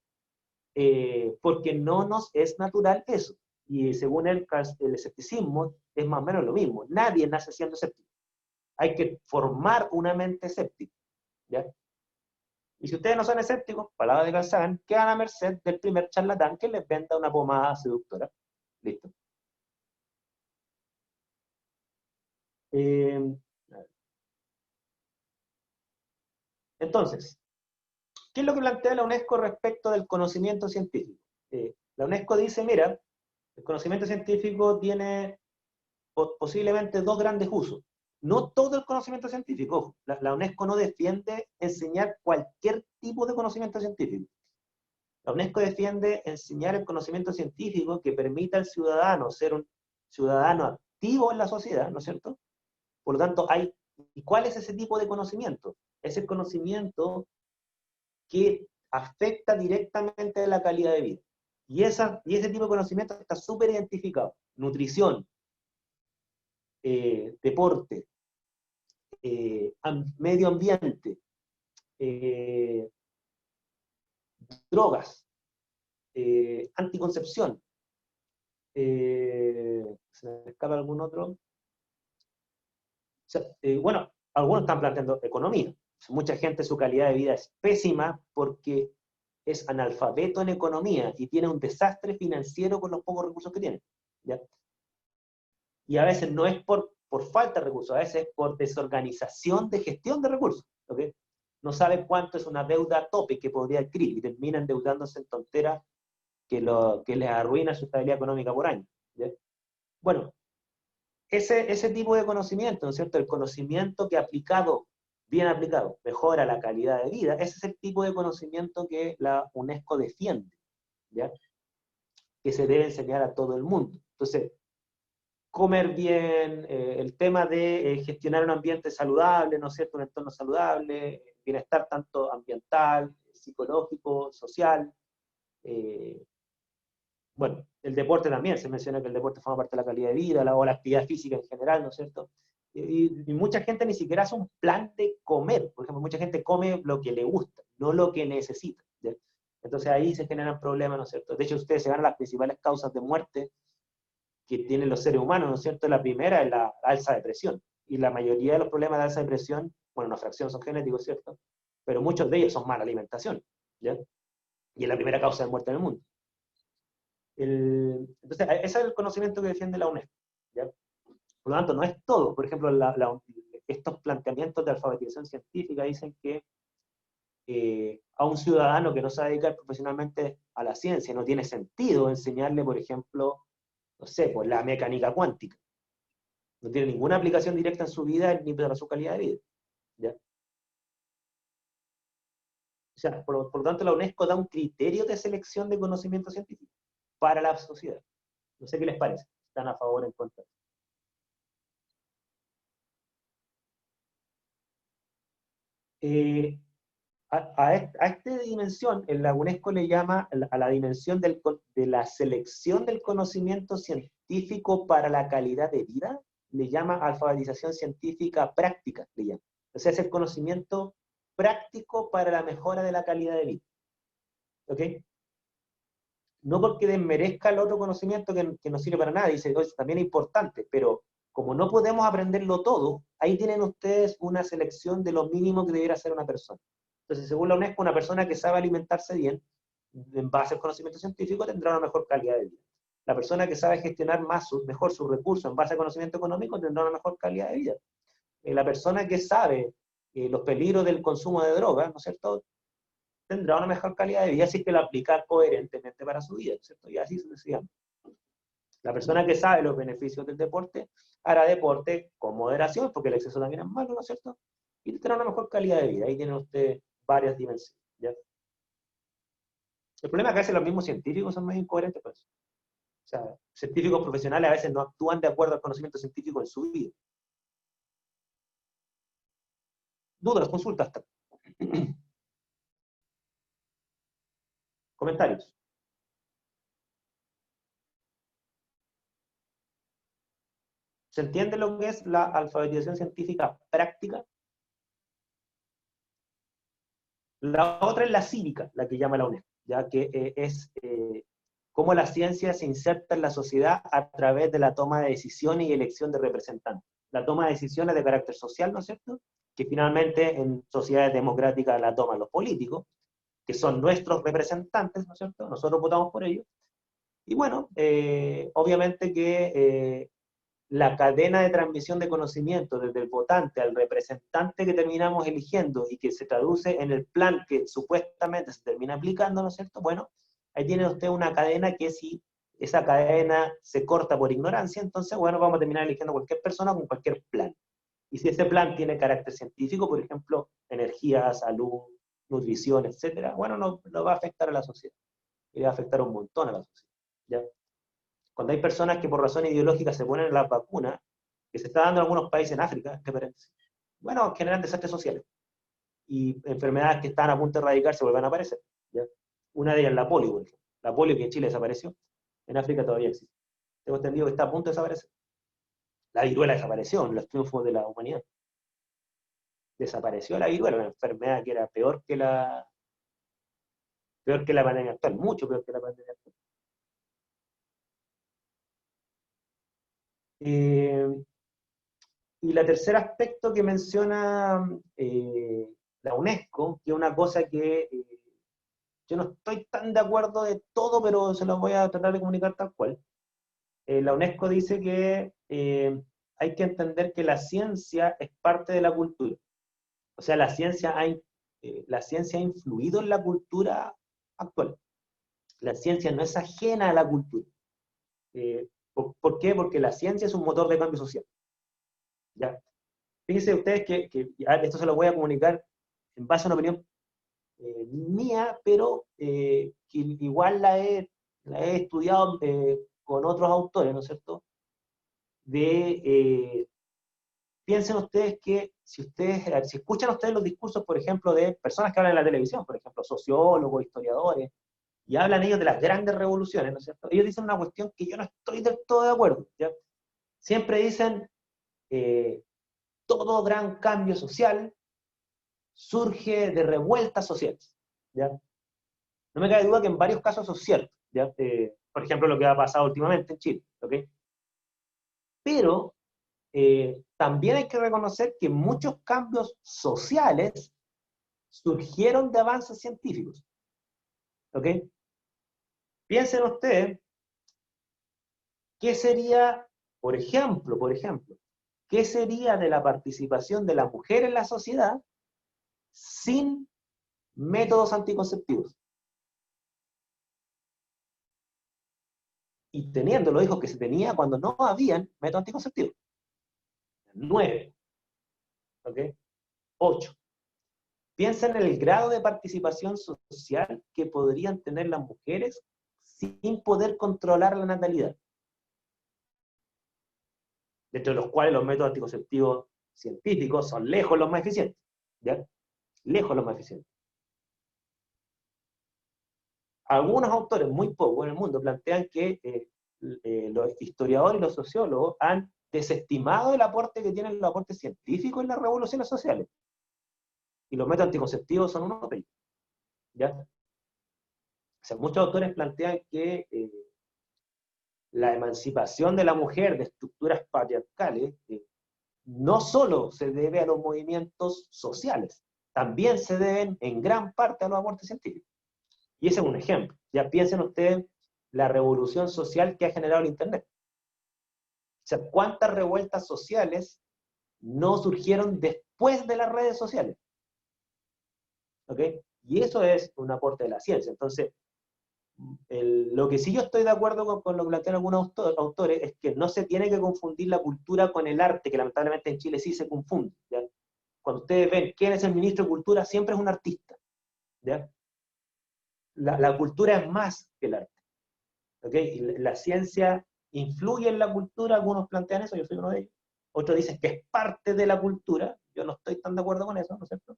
Porque no nos es natural eso. Y según el escepticismo es más o menos lo mismo. Nadie nace siendo escéptico. Hay que formar una mente escéptica. ¿Ya? Y si ustedes no son escépticos, palabras de Carl Sagan, quedan a merced del primer charlatán que les venda una pomada seductora. Listo. Entonces, ¿qué es lo que plantea la UNESCO respecto del conocimiento científico? La UNESCO dice, mira, el conocimiento científico tiene posiblemente dos grandes usos. No todo el conocimiento científico, ojo, la UNESCO no defiende enseñar cualquier tipo de conocimiento científico. La UNESCO defiende enseñar el conocimiento científico que permita al ciudadano ser un ciudadano activo en la sociedad, ¿no es cierto? Por lo tanto, ¿y cuál es ese tipo de conocimiento? Es el conocimiento que afecta directamente la calidad de vida. Y ese tipo de conocimiento está súper identificado. Nutrición, deporte, medio ambiente, drogas, anticoncepción, ¿se me escapa algún otro? O sea, bueno, algunos están planteando economía. Mucha gente su calidad de vida es pésima porque es analfabeto en economía y tiene un desastre financiero con los pocos recursos que tiene. ¿Ya? Y a veces no es por falta de recursos, a veces es por desorganización de gestión de recursos. ¿Okay? No sabe cuánto es una deuda a tope que podría adquirir y termina endeudándose en tonteras que les arruina su estabilidad económica por año. ¿Ya? Bueno, ese tipo de conocimiento, ¿no es cierto? El conocimiento que bien aplicado, mejora la calidad de vida, ese es el tipo de conocimiento que la UNESCO defiende, ¿ya? Que se debe enseñar a todo el mundo. Entonces, comer bien, el tema de gestionar un ambiente saludable, ¿no es cierto? Un entorno saludable, bienestar tanto ambiental, psicológico, social. Bueno, el deporte también, se menciona que el deporte forma parte de la calidad de vida, o la actividad física en general, ¿no es cierto? Y mucha gente ni siquiera hace un plan de comer. Por ejemplo, mucha gente come lo que le gusta, no lo que necesita. ¿Ya? Entonces ahí se generan problemas, ¿no es cierto? De hecho, ustedes se van a las principales causas de muerte que tienen los seres humanos, ¿no es cierto? La primera es la alza de presión. Y la mayoría de los problemas de alza de presión, bueno, una fracción son genéticos, ¿cierto? Pero muchos de ellos son mala alimentación, ¿ya? Y es la primera causa de muerte en el mundo. Entonces, ese es el conocimiento que defiende la UNESCO, ¿ya? Por lo tanto, no es todo. Por ejemplo, estos planteamientos de alfabetización científica dicen que a un ciudadano que no se va a dedicar profesionalmente a la ciencia no tiene sentido enseñarle, por ejemplo, no sé, pues la mecánica cuántica. No tiene ninguna aplicación directa en su vida ni para su calidad de vida. ¿Ya? O sea, por lo tanto, la UNESCO da un criterio de selección de conocimiento científico para la sociedad. No sé qué les parece. ¿Están a favor o en contra? Eh, a esta dimensión, en la UNESCO le llama a la dimensión de la selección del conocimiento científico para la calidad de vida, le llama alfabetización científica práctica, le llama. O sea, es el conocimiento práctico para la mejora de la calidad de vida. ¿Ok? No porque desmerezca el otro conocimiento que no sirve para nada, dice, "Oye, también es importante", pero como no podemos aprenderlo todo, ahí tienen ustedes una selección de lo mínimo que debiera hacer una persona. Entonces, según la UNESCO, una persona que sabe alimentarse bien, en base al conocimiento científico, tendrá una mejor calidad de vida. La persona que sabe gestionar mejor sus recursos en base al conocimiento económico tendrá una mejor calidad de vida. La persona que sabe los peligros del consumo de drogas, ¿no es cierto?, tendrá una mejor calidad de vida si es que lo aplica coherentemente para su vida, ¿no es cierto? Y así sucesivamente. La persona que sabe los beneficios del deporte hará deporte con moderación, porque el exceso también es malo, ¿no es cierto? Y tendrá una mejor calidad de vida. Ahí tienen usted varias dimensiones. ¿Ya? El problema es que a veces los mismos científicos son más incoherentes por eso. O sea, científicos profesionales a veces no actúan de acuerdo al conocimiento científico en su vida. Dudas, consultas. Comentarios. ¿Se entiende lo que es la alfabetización científica práctica? La otra es la cívica, la que llama la UNESCO, ya que es cómo la ciencia se inserta en la sociedad a través de la toma de decisiones y elección de representantes. La toma de decisiones de carácter social, ¿no es cierto?, que finalmente en sociedades democráticas la toman los políticos, que son nuestros representantes, ¿no es cierto?, nosotros votamos por ellos. Y bueno, obviamente que la cadena de transmisión de conocimiento desde el votante al representante que terminamos eligiendo y que se traduce en el plan que supuestamente se termina aplicando, ¿no es cierto? Bueno, ahí tiene usted una cadena que si esa cadena se corta por ignorancia, entonces, bueno, vamos a terminar eligiendo cualquier persona con cualquier plan. Y si ese plan tiene carácter científico, por ejemplo, energía, salud, nutrición, etcétera, bueno, no va a afectar a la sociedad. Y va a afectar un montón a la sociedad. ¿Ya? Cuando hay personas que por razones ideológicas se ponen las vacunas, que se está dando en algunos países en África, bueno, generan desastres sociales. Y enfermedades que están a punto de erradicarse vuelven a aparecer. ¿Ya? Una de ellas es la polio, por ejemplo. La polio que en Chile desapareció, en África todavía existe. Tengo entendido que está a punto de desaparecer. La viruela desapareció en los triunfos de la humanidad. Desapareció la viruela, una enfermedad que era peor que la pandemia actual, mucho peor que la pandemia actual. Y el tercer aspecto que menciona la UNESCO, que es una cosa que yo no estoy tan de acuerdo de todo, pero se lo voy a tratar de comunicar tal cual. La UNESCO dice que hay que entender que la ciencia es parte de la cultura. O sea, la ciencia ha influido en la cultura actual. La ciencia no es ajena a la cultura. ¿Por qué? Porque la ciencia es un motor de cambio social. ¿Ya? Fíjense ustedes que esto se lo voy a comunicar en base a una opinión mía, pero que igual la he estudiado con otros autores, ¿no es cierto? Piensen ustedes que si escuchan ustedes los discursos, por ejemplo, de personas que hablan en la televisión, por ejemplo, sociólogos, historiadores, y hablan ellos de las grandes revoluciones, ¿no es cierto? Ellos dicen una cuestión que yo no estoy del todo de acuerdo, ¿ya? Siempre dicen, todo gran cambio social surge de revueltas sociales, ¿ya? No me cabe duda que en varios casos eso es cierto, ¿ya? Por ejemplo, lo que ha pasado últimamente en Chile, ¿ok? Pero también hay que reconocer que muchos cambios sociales surgieron de avances científicos, ¿ok? Piensen ustedes, ¿qué sería, por ejemplo, ¿qué sería de la participación de la mujer en la sociedad sin métodos anticonceptivos? Y teniendo los hijos que se tenía cuando no habían métodos anticonceptivos. 9. ¿Ok? 8. Piensa en el grado de participación social que podrían tener las mujeres sin poder controlar la natalidad. Dentro de los cuales los métodos anticonceptivos científicos son lejos los más eficientes. ¿Ya? Lejos los más eficientes. Algunos autores, muy pocos en el mundo, plantean que los historiadores y los sociólogos han desestimado el aporte que tienen los aportes científicos en las revoluciones sociales. Y los métodos anticonceptivos son uno de ellos. ¿Ya? O sea, muchos autores plantean que la emancipación de la mujer de estructuras patriarcales no solo se debe a los movimientos sociales, también se deben en gran parte a los aportes científicos. Y ese es un ejemplo. Ya piensen ustedes la revolución social que ha generado el Internet. O sea, ¿cuántas revueltas sociales no surgieron después de las redes sociales? ¿Ok? Y eso es un aporte de la ciencia. Entonces, lo que sí yo estoy de acuerdo con lo que plantean algunos autores es que no se tiene que confundir la cultura con el arte, que lamentablemente en Chile sí se confunde. ¿Ya? Cuando ustedes ven quién es el ministro de Cultura, siempre es un artista. ¿Ya? La cultura es más que el arte. ¿Okay? Y la ciencia influye en la cultura, algunos plantean eso, yo soy uno de ellos. Otros dicen que es parte de la cultura, yo no estoy tan de acuerdo con eso, ¿no es cierto?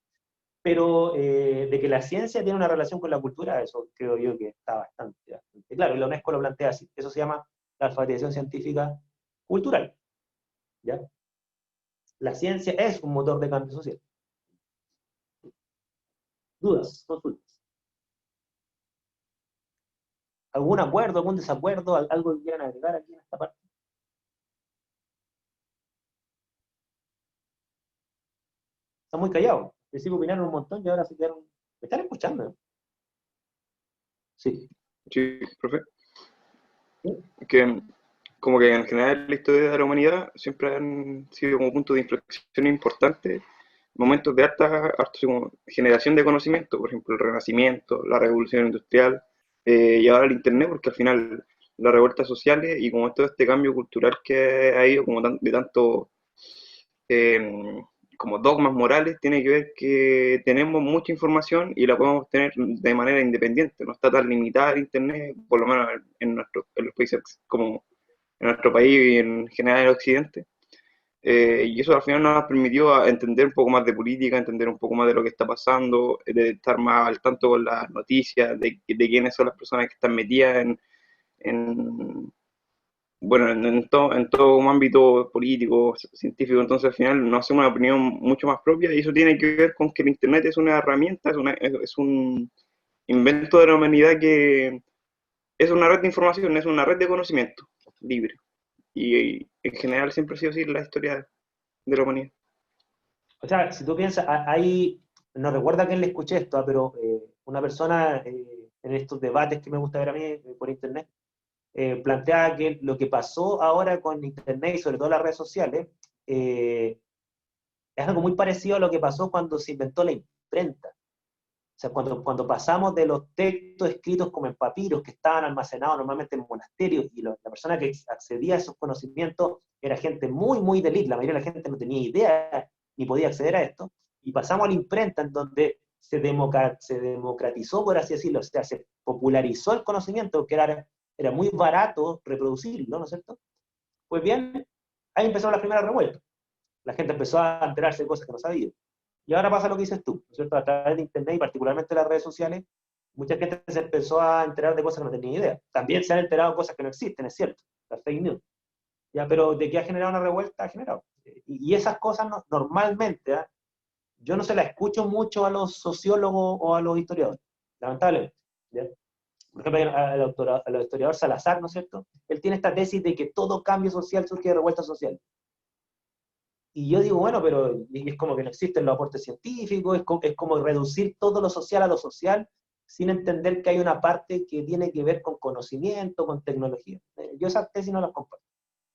Pero de que la ciencia tiene una relación con la cultura, eso creo yo que está bastante claro, y la UNESCO lo plantea así, eso se llama la alfabetización científica cultural, ¿ya? La ciencia es un motor de cambio social. ¿Dudas? Consultas. ¿Algún acuerdo, algún desacuerdo, algo que quieran agregar aquí en esta parte? Están muy callados. Al principio opinaron un montón y ahora se quedaron. ¿Me están escuchando? Sí. Sí, profe. ¿Sí? Que como que en general la historia de la humanidad siempre han sido como puntos de inflexión importantes, momentos de harta como generación de conocimiento, por ejemplo el Renacimiento, la Revolución Industrial, y ahora el Internet, porque al final las revueltas sociales y como todo este cambio cultural que ha ido como de tanto eh, como dogmas morales, tiene que ver que tenemos mucha información y la podemos tener de manera independiente, no está tan limitada el Internet, por lo menos en los países como en nuestro país y en general en el occidente. Y eso al final nos ha permitido entender un poco más de política, entender un poco más de lo que está pasando, de estar más al tanto con las noticias, de quiénes son las personas que están metidas en bueno, en todo un ámbito político, científico. Entonces al final nos hacemos una opinión mucho más propia y eso tiene que ver con que el Internet es una herramienta, es un invento de la humanidad que es una red de información, es una red de conocimiento libre. Y en general siempre ha sido así la historia de la humanidad. O sea, si tú piensas, hay, no recuerdo a quién le escuché esto, pero una persona en estos debates que me gusta ver a mí por internet, plantea que lo que pasó ahora con internet y sobre todo las redes sociales, es algo muy parecido a lo que pasó cuando se inventó la imprenta. O sea, cuando pasamos de los textos escritos como en papiros que estaban almacenados normalmente en monasterios y la persona que accedía a esos conocimientos era gente muy, muy de élite, la mayoría de la gente no tenía idea ni podía acceder a esto, y pasamos a la imprenta en donde se democratizó, por así decirlo, o sea, se popularizó el conocimiento, que era muy barato reproducirlo, ¿no es cierto? Pues bien, ahí empezó la primera revuelta. La gente empezó a enterarse de cosas que no sabía. Y ahora pasa lo que dices tú, ¿no es cierto? A través de Internet y particularmente las redes sociales, mucha gente se empezó a enterar de cosas que no tenía idea. También se han enterado de cosas que no existen, es cierto, las fake news. ¿Ya? Pero de que ha generado una revuelta, ha generado. Y esas cosas normalmente, ¿eh? Yo no se las escucho mucho a los sociólogos o a los historiadores, lamentablemente. ¿Ya? Por ejemplo, al historiador Salazar, ¿no es cierto? Él tiene esta tesis de que todo cambio social surge de revueltas sociales. Y yo digo, bueno, pero es como que no existen los aportes científicos, es como reducir todo lo social a lo social, sin entender que hay una parte que tiene que ver con conocimiento, con tecnología. Yo esas tesis no las comparto.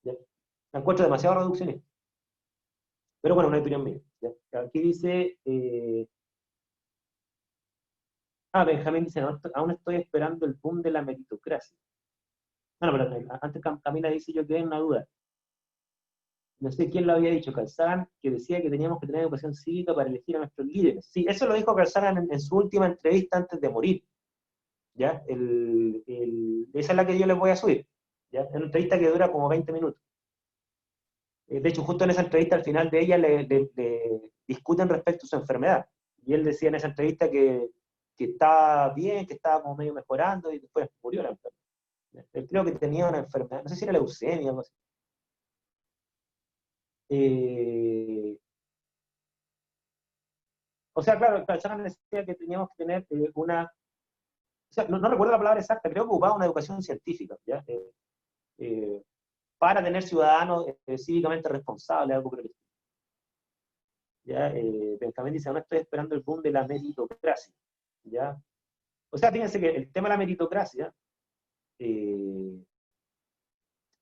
¿Ya? La encuentro demasiado reduccionista. Pero bueno, una opinión mía. ¿Ya? Aquí dice, Benjamín dice, no, aún estoy esperando el boom de la meritocracia. Bueno, pero antes Camila dice, yo quedé en una duda. No sé quién lo había dicho, Carl Sagan, que decía que teníamos que tener educación cívica para elegir a nuestros líderes. Sí, eso lo dijo Carl Sagan en su última entrevista antes de morir. ¿Ya? Esa es la que yo les voy a subir. ¿Ya? Es una entrevista que dura como 20 minutos. De hecho, justo en esa entrevista, al final de ella, le discuten respecto a su enfermedad. Y él decía en esa entrevista que estaba bien, que estaba como medio mejorando, y después murió la enfermedad. Él creo que tenía una enfermedad, no sé si era leucemia o algo así. O sea, claro, Sagan decía que teníamos que tener una... O sea, no recuerdo la palabra exacta, creo que ocupaba una educación científica, ¿ya? Para tener ciudadanos cívicamente responsables, algo por el estilo. ¿Ya? Benjamín dice, ahora estoy esperando el boom de la meritocracia. ¿Ya? O sea, fíjense que el tema de la meritocracia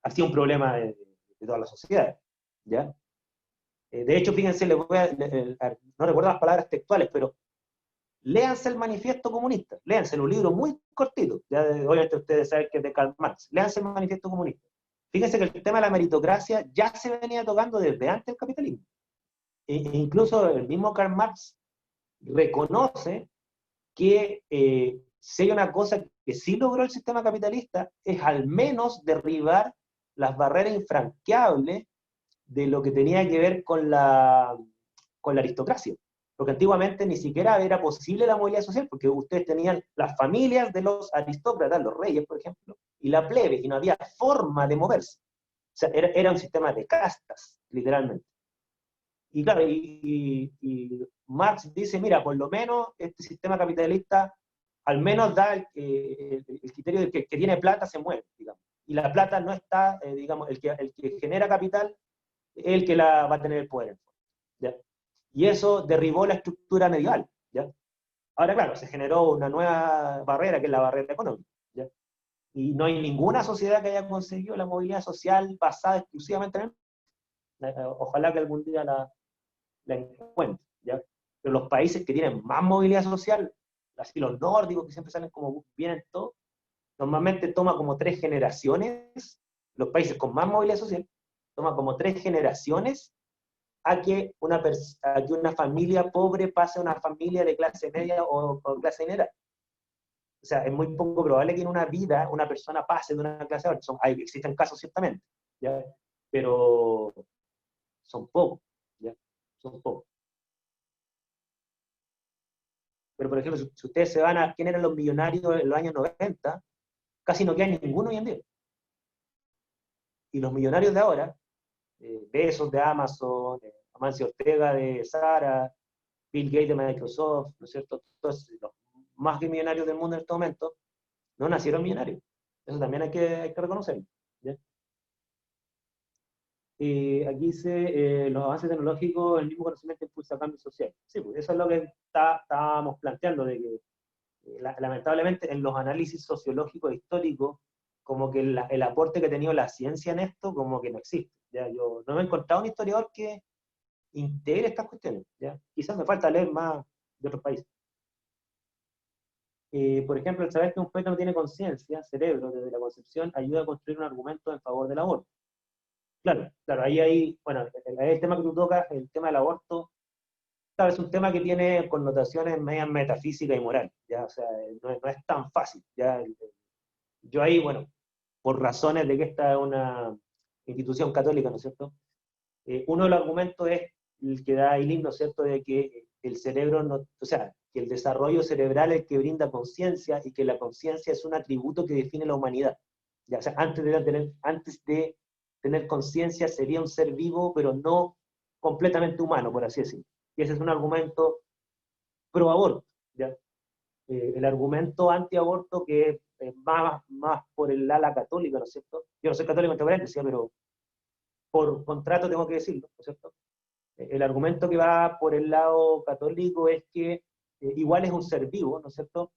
ha sido un problema de todas las sociedades. ¿Ya? De hecho, fíjense, no recuerdo las palabras textuales, pero léanse el Manifiesto Comunista, léanse un libro muy cortito, ya obviamente ustedes saben que es de Karl Marx, léanse el Manifiesto Comunista. Fíjense que el tema de la meritocracia ya se venía tocando desde antes del capitalismo. Incluso el mismo Karl Marx reconoce que si hay una cosa que sí logró el sistema capitalista, es al menos derribar las barreras infranqueables de lo que tenía que ver con la aristocracia. Porque antiguamente ni siquiera era posible la movilidad social, porque ustedes tenían las familias de los aristócratas, los reyes, por ejemplo, y la plebe, y no había forma de moverse. O sea, era un sistema de castas, literalmente. Y claro, y Marx dice, mira, por lo menos este sistema capitalista al menos da el criterio de que el que tiene plata se mueve, digamos. Y la plata no está, digamos, el que genera capital es el que va a tener el poder. ¿Ya? Y eso derribó la estructura medieval. ¿Ya? Ahora, claro, se generó una nueva barrera, que es la barrera económica. ¿Ya? Y no hay ninguna sociedad que haya conseguido la movilidad social basada exclusivamente en él. Ojalá que algún día la encuentre. ¿Ya? Pero los países que tienen más movilidad social, así los nórdicos, que siempre salen como bien en todo, normalmente toma como 3 generaciones, los países con más movilidad social, toma como 3 generaciones a que una familia pobre pase a una familia de clase media o clase general. O sea, es muy poco probable que en una vida una persona pase de una clase a otra. Existen casos ciertamente, ¿ya? Pero son pocos, ¿ya? Son pocos. Pero, por ejemplo, si ustedes se van a quién eran los millonarios en los años 90, casi no queda ninguno hoy en día. Y los millonarios de ahora, Bezos de Amazon, Amancio Ortega de Zara, Bill Gates de Microsoft, ¿no es cierto? Todos los más que millonarios del mundo en este momento, no nacieron millonarios. Eso también hay que reconocerlo. ¿Ya? Aquí dice, los avances tecnológicos, el mismo conocimiento impulsa cambios sociales. Sí, pues eso es lo que estábamos planteando, de que lamentablemente en los análisis sociológicos históricos, como que el aporte que ha tenido la ciencia en esto, como que no existe. ¿Ya? Yo no me he encontrado un historiador que integre estas cuestiones. ¿Ya? Quizás me falta leer más de otros países. Por ejemplo, el saber que un feto no tiene conciencia, cerebro, desde la concepción, ayuda a construir un argumento en favor del aborto. Claro, claro, bueno, el tema que tú tocas, el tema del aborto, claro, es un tema que tiene connotaciones medias metafísicas y morales, ¿ya? O sea, no es tan fácil, ¿ya? Yo ahí, bueno, por razones de que esta es una institución católica, ¿no es cierto? Uno de los argumentos es el que da Eileen, ¿no es cierto?, de que el cerebro, no, o sea, que el desarrollo cerebral es el que brinda conciencia y que la conciencia es un atributo que define la humanidad. Ya, o sea, antes de tener conciencia sería un ser vivo, pero no completamente humano, por así decirlo. Y ese es un argumento pro aborto. ¿Ya? El argumento anti-aborto, que es más por el ala católica, ¿no es cierto? Yo no soy católico entre paréntesis, pero por contrato tengo que decirlo, ¿no es cierto? El argumento que va por el lado católico es que igual es un ser vivo, ¿no es cierto?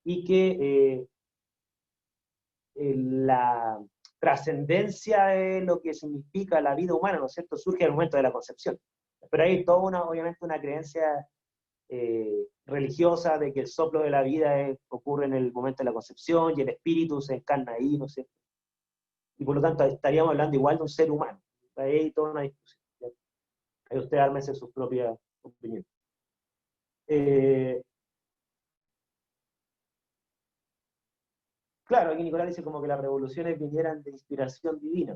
Y que la trascendencia de lo que significa la vida humana, ¿no es cierto?, surge al momento de la concepción. Pero hay toda obviamente una creencia religiosa de que el soplo de la vida ocurre en el momento de la concepción y el espíritu se encarna ahí, no sé. Y por lo tanto estaríamos hablando igual de un ser humano. Ahí hay toda una discusión. ¿Ya? Ahí usted ármese sus propias opiniones. Claro, aquí Nicolás dice como que las revoluciones vinieran de inspiración divina.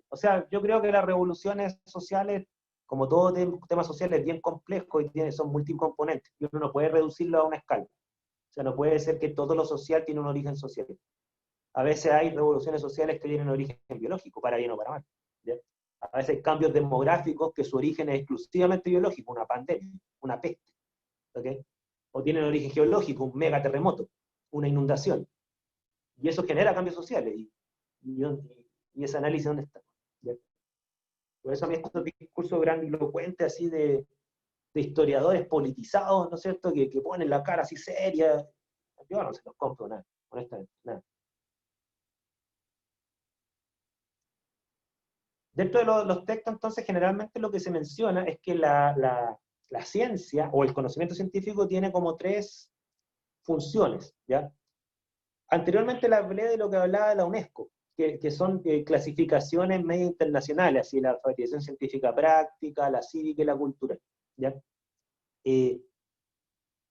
O sea, yo creo que las revoluciones sociales, como todo tema social, es bien complejo y son multicomponentes. Y uno no puede reducirlo a una escala. O sea, no puede ser que todo lo social tiene un origen social. A veces hay revoluciones sociales que tienen un origen biológico, para bien o para mal. ¿Ya? A veces hay cambios demográficos que su origen es exclusivamente biológico, una pandemia, una peste. ¿Okay? O tienen origen geológico, un megaterremoto, una inundación. Y eso genera cambios sociales. Y ese análisis, ¿dónde está? ¿Ya? Por eso a mí estos discursos grandilocuentes así de historiadores politizados, ¿no es cierto?, que ponen la cara así seria, yo no se los compro nada, honestamente, nada. Dentro de los textos, entonces, generalmente lo que se menciona es que la ciencia o el conocimiento científico tiene como tres funciones, ¿ya? Anteriormente le hablé de lo que hablaba de la UNESCO, que son clasificaciones medio internacionales, así la alfabetización científica práctica, la cívica y la cultural, ¿ya?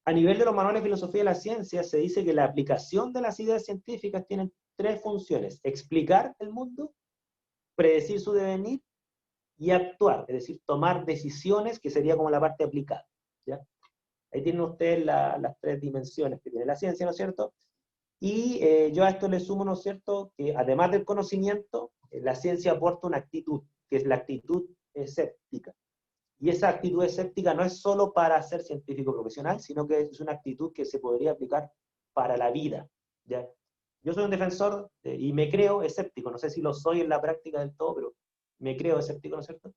A nivel de los manuales de filosofía de la ciencia, se dice que la aplicación de las ideas científicas tiene tres funciones: explicar el mundo, predecir su devenir y actuar, es decir, tomar decisiones, que sería como la parte aplicada, ¿ya? Ahí tienen ustedes las tres dimensiones que tiene la ciencia, ¿no es cierto? Y yo a esto le sumo, ¿no es cierto?, que además del conocimiento, la ciencia aporta una actitud, que es la actitud escéptica. Y esa actitud escéptica no es solo para ser científico profesional, sino que es una actitud que se podría aplicar para la vida, ¿ya? Yo soy un defensor y me creo escéptico, no sé si lo soy en la práctica del todo, pero me creo escéptico, ¿no es cierto?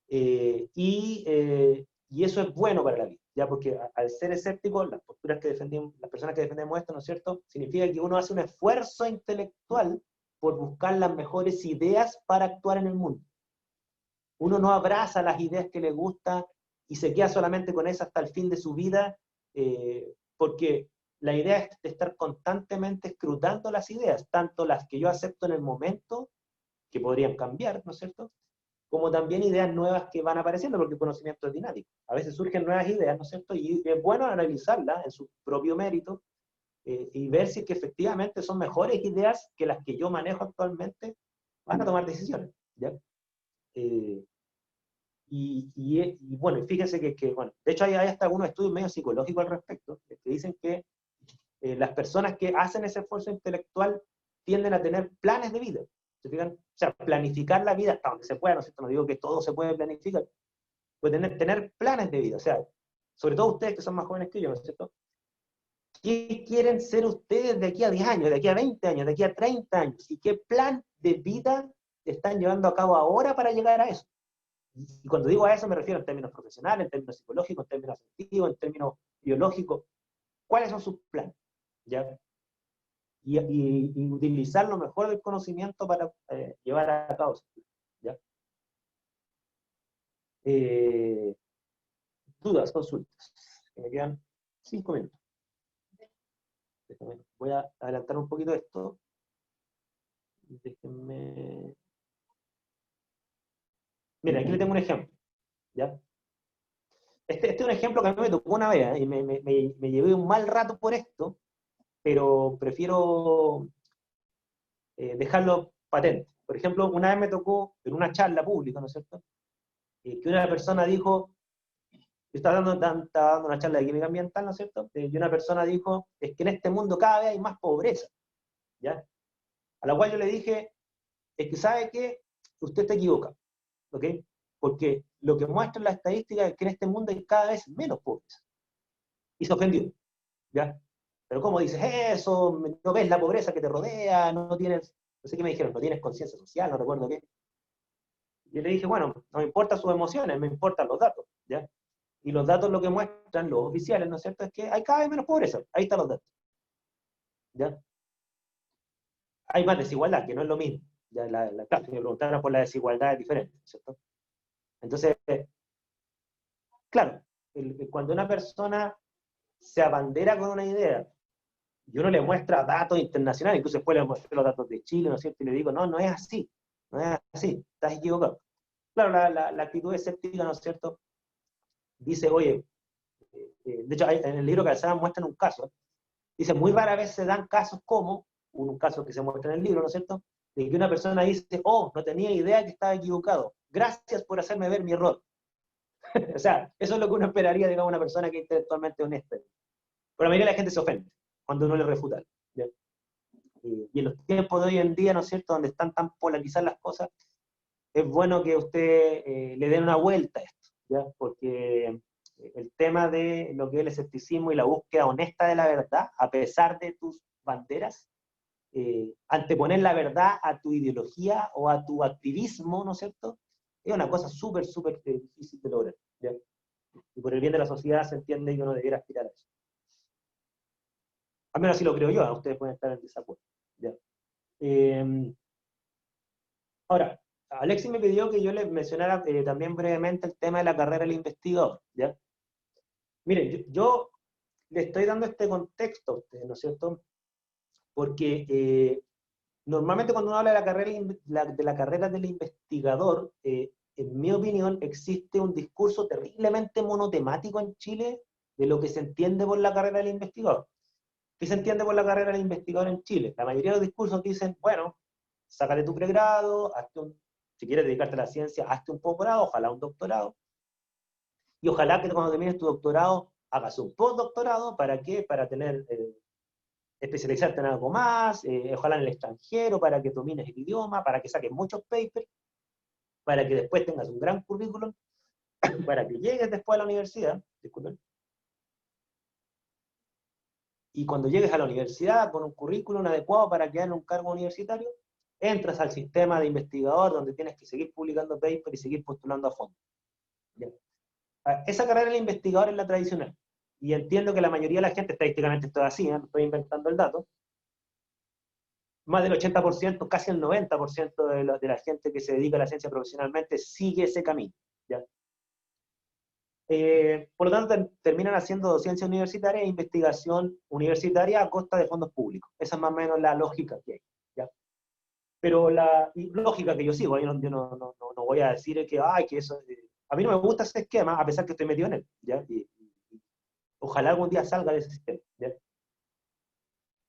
Y eso es bueno para la vida, ¿ya? Porque al ser escéptico, las posturas que defendemos, las personas que defendemos esto, ¿no es cierto?, significa que uno hace un esfuerzo intelectual por buscar las mejores ideas para actuar en el mundo. Uno no abraza las ideas que le gustan y se queda solamente con esas hasta el fin de su vida, porque la idea es de estar constantemente escrutando las ideas, tanto las que yo acepto en el momento, que podrían cambiar, ¿no es cierto?, como también ideas nuevas que van apareciendo, porque el conocimiento es dinámico. A veces surgen nuevas ideas, ¿no es cierto?, y es bueno analizarlas en su propio mérito, y ver si es que efectivamente son mejores ideas que las que yo manejo actualmente, van a tomar decisiones, ¿ya? Bueno, y fíjense bueno, de hecho hay hasta algunos estudios medio psicológicos al respecto, que dicen que las personas que hacen ese esfuerzo intelectual tienden a tener planes de vida. ¿Se fijan? O sea, planificar la vida hasta donde se pueda, ¿no es cierto? No digo que todo se puede planificar, puede tener planes de vida. O sea, sobre todo ustedes que son más jóvenes que yo, ¿no es cierto? ¿Qué quieren ser ustedes de aquí a 10 años, de aquí a 20 años, de aquí a 30 años? ¿Y qué plan de vida están llevando a cabo ahora para llegar a eso? Y cuando digo a eso me refiero en términos profesionales, en términos psicológicos, en términos afectivos, en términos biológicos. ¿Cuáles son sus planes? ¿Ya? Y utilizar lo mejor del conocimiento para llevar a cabo eso, ¿ya? Dudas, consultas. Me quedan 5 minutos. Voy a adelantar un poquito esto. Déjenme... Mira, aquí le tengo un ejemplo, ¿ya? Este es un ejemplo que a mí me tocó una vez, y me llevé un mal rato por esto, pero prefiero dejarlo patente. Por ejemplo, una vez me tocó en una charla pública, ¿no es cierto?, que una persona dijo, yo estaba dando una charla de química ambiental, ¿no es cierto?, y una persona dijo, es que en este mundo cada vez hay más pobreza, ¿ya? A la cual yo le dije, es que ¿sabe qué? Usted está equivocado, ¿ok? Porque lo que muestra la estadística es que en este mundo hay cada vez menos pobreza. Y se ofendió, ¿ya? Pero ¿cómo dices eso? ¿No ves la pobreza que te rodea? ¿No tienes, no sé qué me dijeron, no tienes conciencia social? No recuerdo qué. Yo le dije, bueno, no me importan sus emociones, me importan los datos, ¿ya? Y los datos lo que muestran, los oficiales, ¿no es cierto?, es que hay cada vez menos pobreza. Ahí están los datos, ¿ya? Hay más desigualdad, que no es lo mismo. Ya claro, si me preguntaran por la desigualdad es diferente, ¿cierto? Entonces, claro, cuando una persona se abandera con una idea, y uno le muestra datos internacionales, incluso después le muestro los datos de Chile, ¿no es cierto? Y le digo, no, no es así, no es así, estás equivocado. Claro, la actitud escéptica, ¿no es cierto? Dice, oye, de hecho, en el libro que Calzada muestran un caso, dice, muy rara vez se dan casos como, un caso que se muestra en el libro, ¿no es cierto? De que una persona dice, oh, no tenía idea que estaba equivocado, gracias por hacerme ver mi error. O sea, eso es lo que uno esperaría, digamos, una persona que es intelectualmente honesta. Pero la mayoría de la gente se ofende cuando uno le refuta. ¿Ya? Y en los tiempos de hoy en día, ¿no es cierto?, donde están tan polarizadas las cosas, es bueno que usted le den una vuelta a esto, ¿ya? Porque el tema de lo que es el escepticismo y la búsqueda honesta de la verdad, a pesar de tus banderas, anteponer la verdad a tu ideología o a tu activismo, ¿no es cierto?, es una cosa súper, súper difícil de lograr, ¿ya? Y por el bien de la sociedad se entiende que uno debiera aspirar a eso. Al menos así lo creo yo, ustedes pueden estar en desacuerdo, ¿ya? Ahora, Alexis me pidió que yo les mencionara también brevemente el tema de la carrera del investigador, ¿ya? Miren, yo le estoy dando este contexto a ustedes, ¿no es cierto? Porque normalmente cuando uno habla de la carrera del investigador, en mi opinión, existe un discurso terriblemente monotemático en Chile de lo que se entiende por la carrera del investigador. ¿Qué se entiende por la carrera del investigador en Chile? La mayoría de los discursos dicen, bueno, sácate tu pregrado, si quieres dedicarte a la ciencia, hazte un posgrado, ojalá un doctorado, y ojalá que cuando termines tu doctorado hagas un postdoctorado. ¿Para qué? Para tener, especializarte en algo más, ojalá en el extranjero, para que domines el idioma, para que saques muchos papers, para que después tengas un gran currículum, para que llegues después a la universidad, disculpen, y cuando llegues a la universidad con un currículum adecuado para quedar en un cargo universitario, entras al sistema de investigador donde tienes que seguir publicando papers y seguir postulando a fondo. ¿Ya? Esa carrera de investigador es la tradicional. Y entiendo que la mayoría de la gente, estadísticamente esto es así, no estoy inventando el dato, más del 80%, casi el 90% de la gente que se dedica a la ciencia profesionalmente sigue ese camino. ¿Ya? Por lo tanto, terminan haciendo ciencia universitaria e investigación universitaria a costa de fondos públicos. Esa es más o menos la lógica que hay. ¿Ya? Pero la lógica que yo sigo, yo no voy a decir que, ay, que eso... a mí no me gusta ese esquema, a pesar que estoy metido en él. ¿Ya? Ojalá algún día salga de ese sistema. ¿Ya?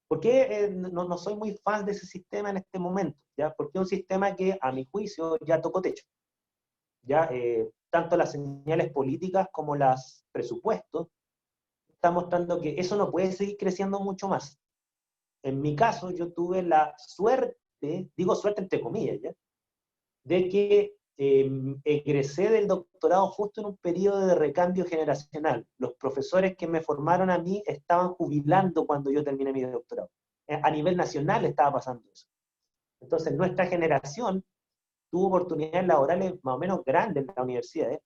Porque no soy muy fan de ese sistema en este momento, ¿ya? Porque es un sistema que, a mi juicio, ya tocó techo. ¿Ya? Tanto las señales políticas como los presupuestos están mostrando que eso no puede seguir creciendo mucho más. En mi caso, yo tuve la suerte, digo suerte entre comillas, ¿ya?, de que egresé del doctorado justo en un periodo de recambio generacional. Los profesores que me formaron a mí estaban jubilando cuando yo terminé mi doctorado. A nivel nacional estaba pasando eso. Entonces, nuestra generación tuvo oportunidades laborales más o menos grandes en la universidad,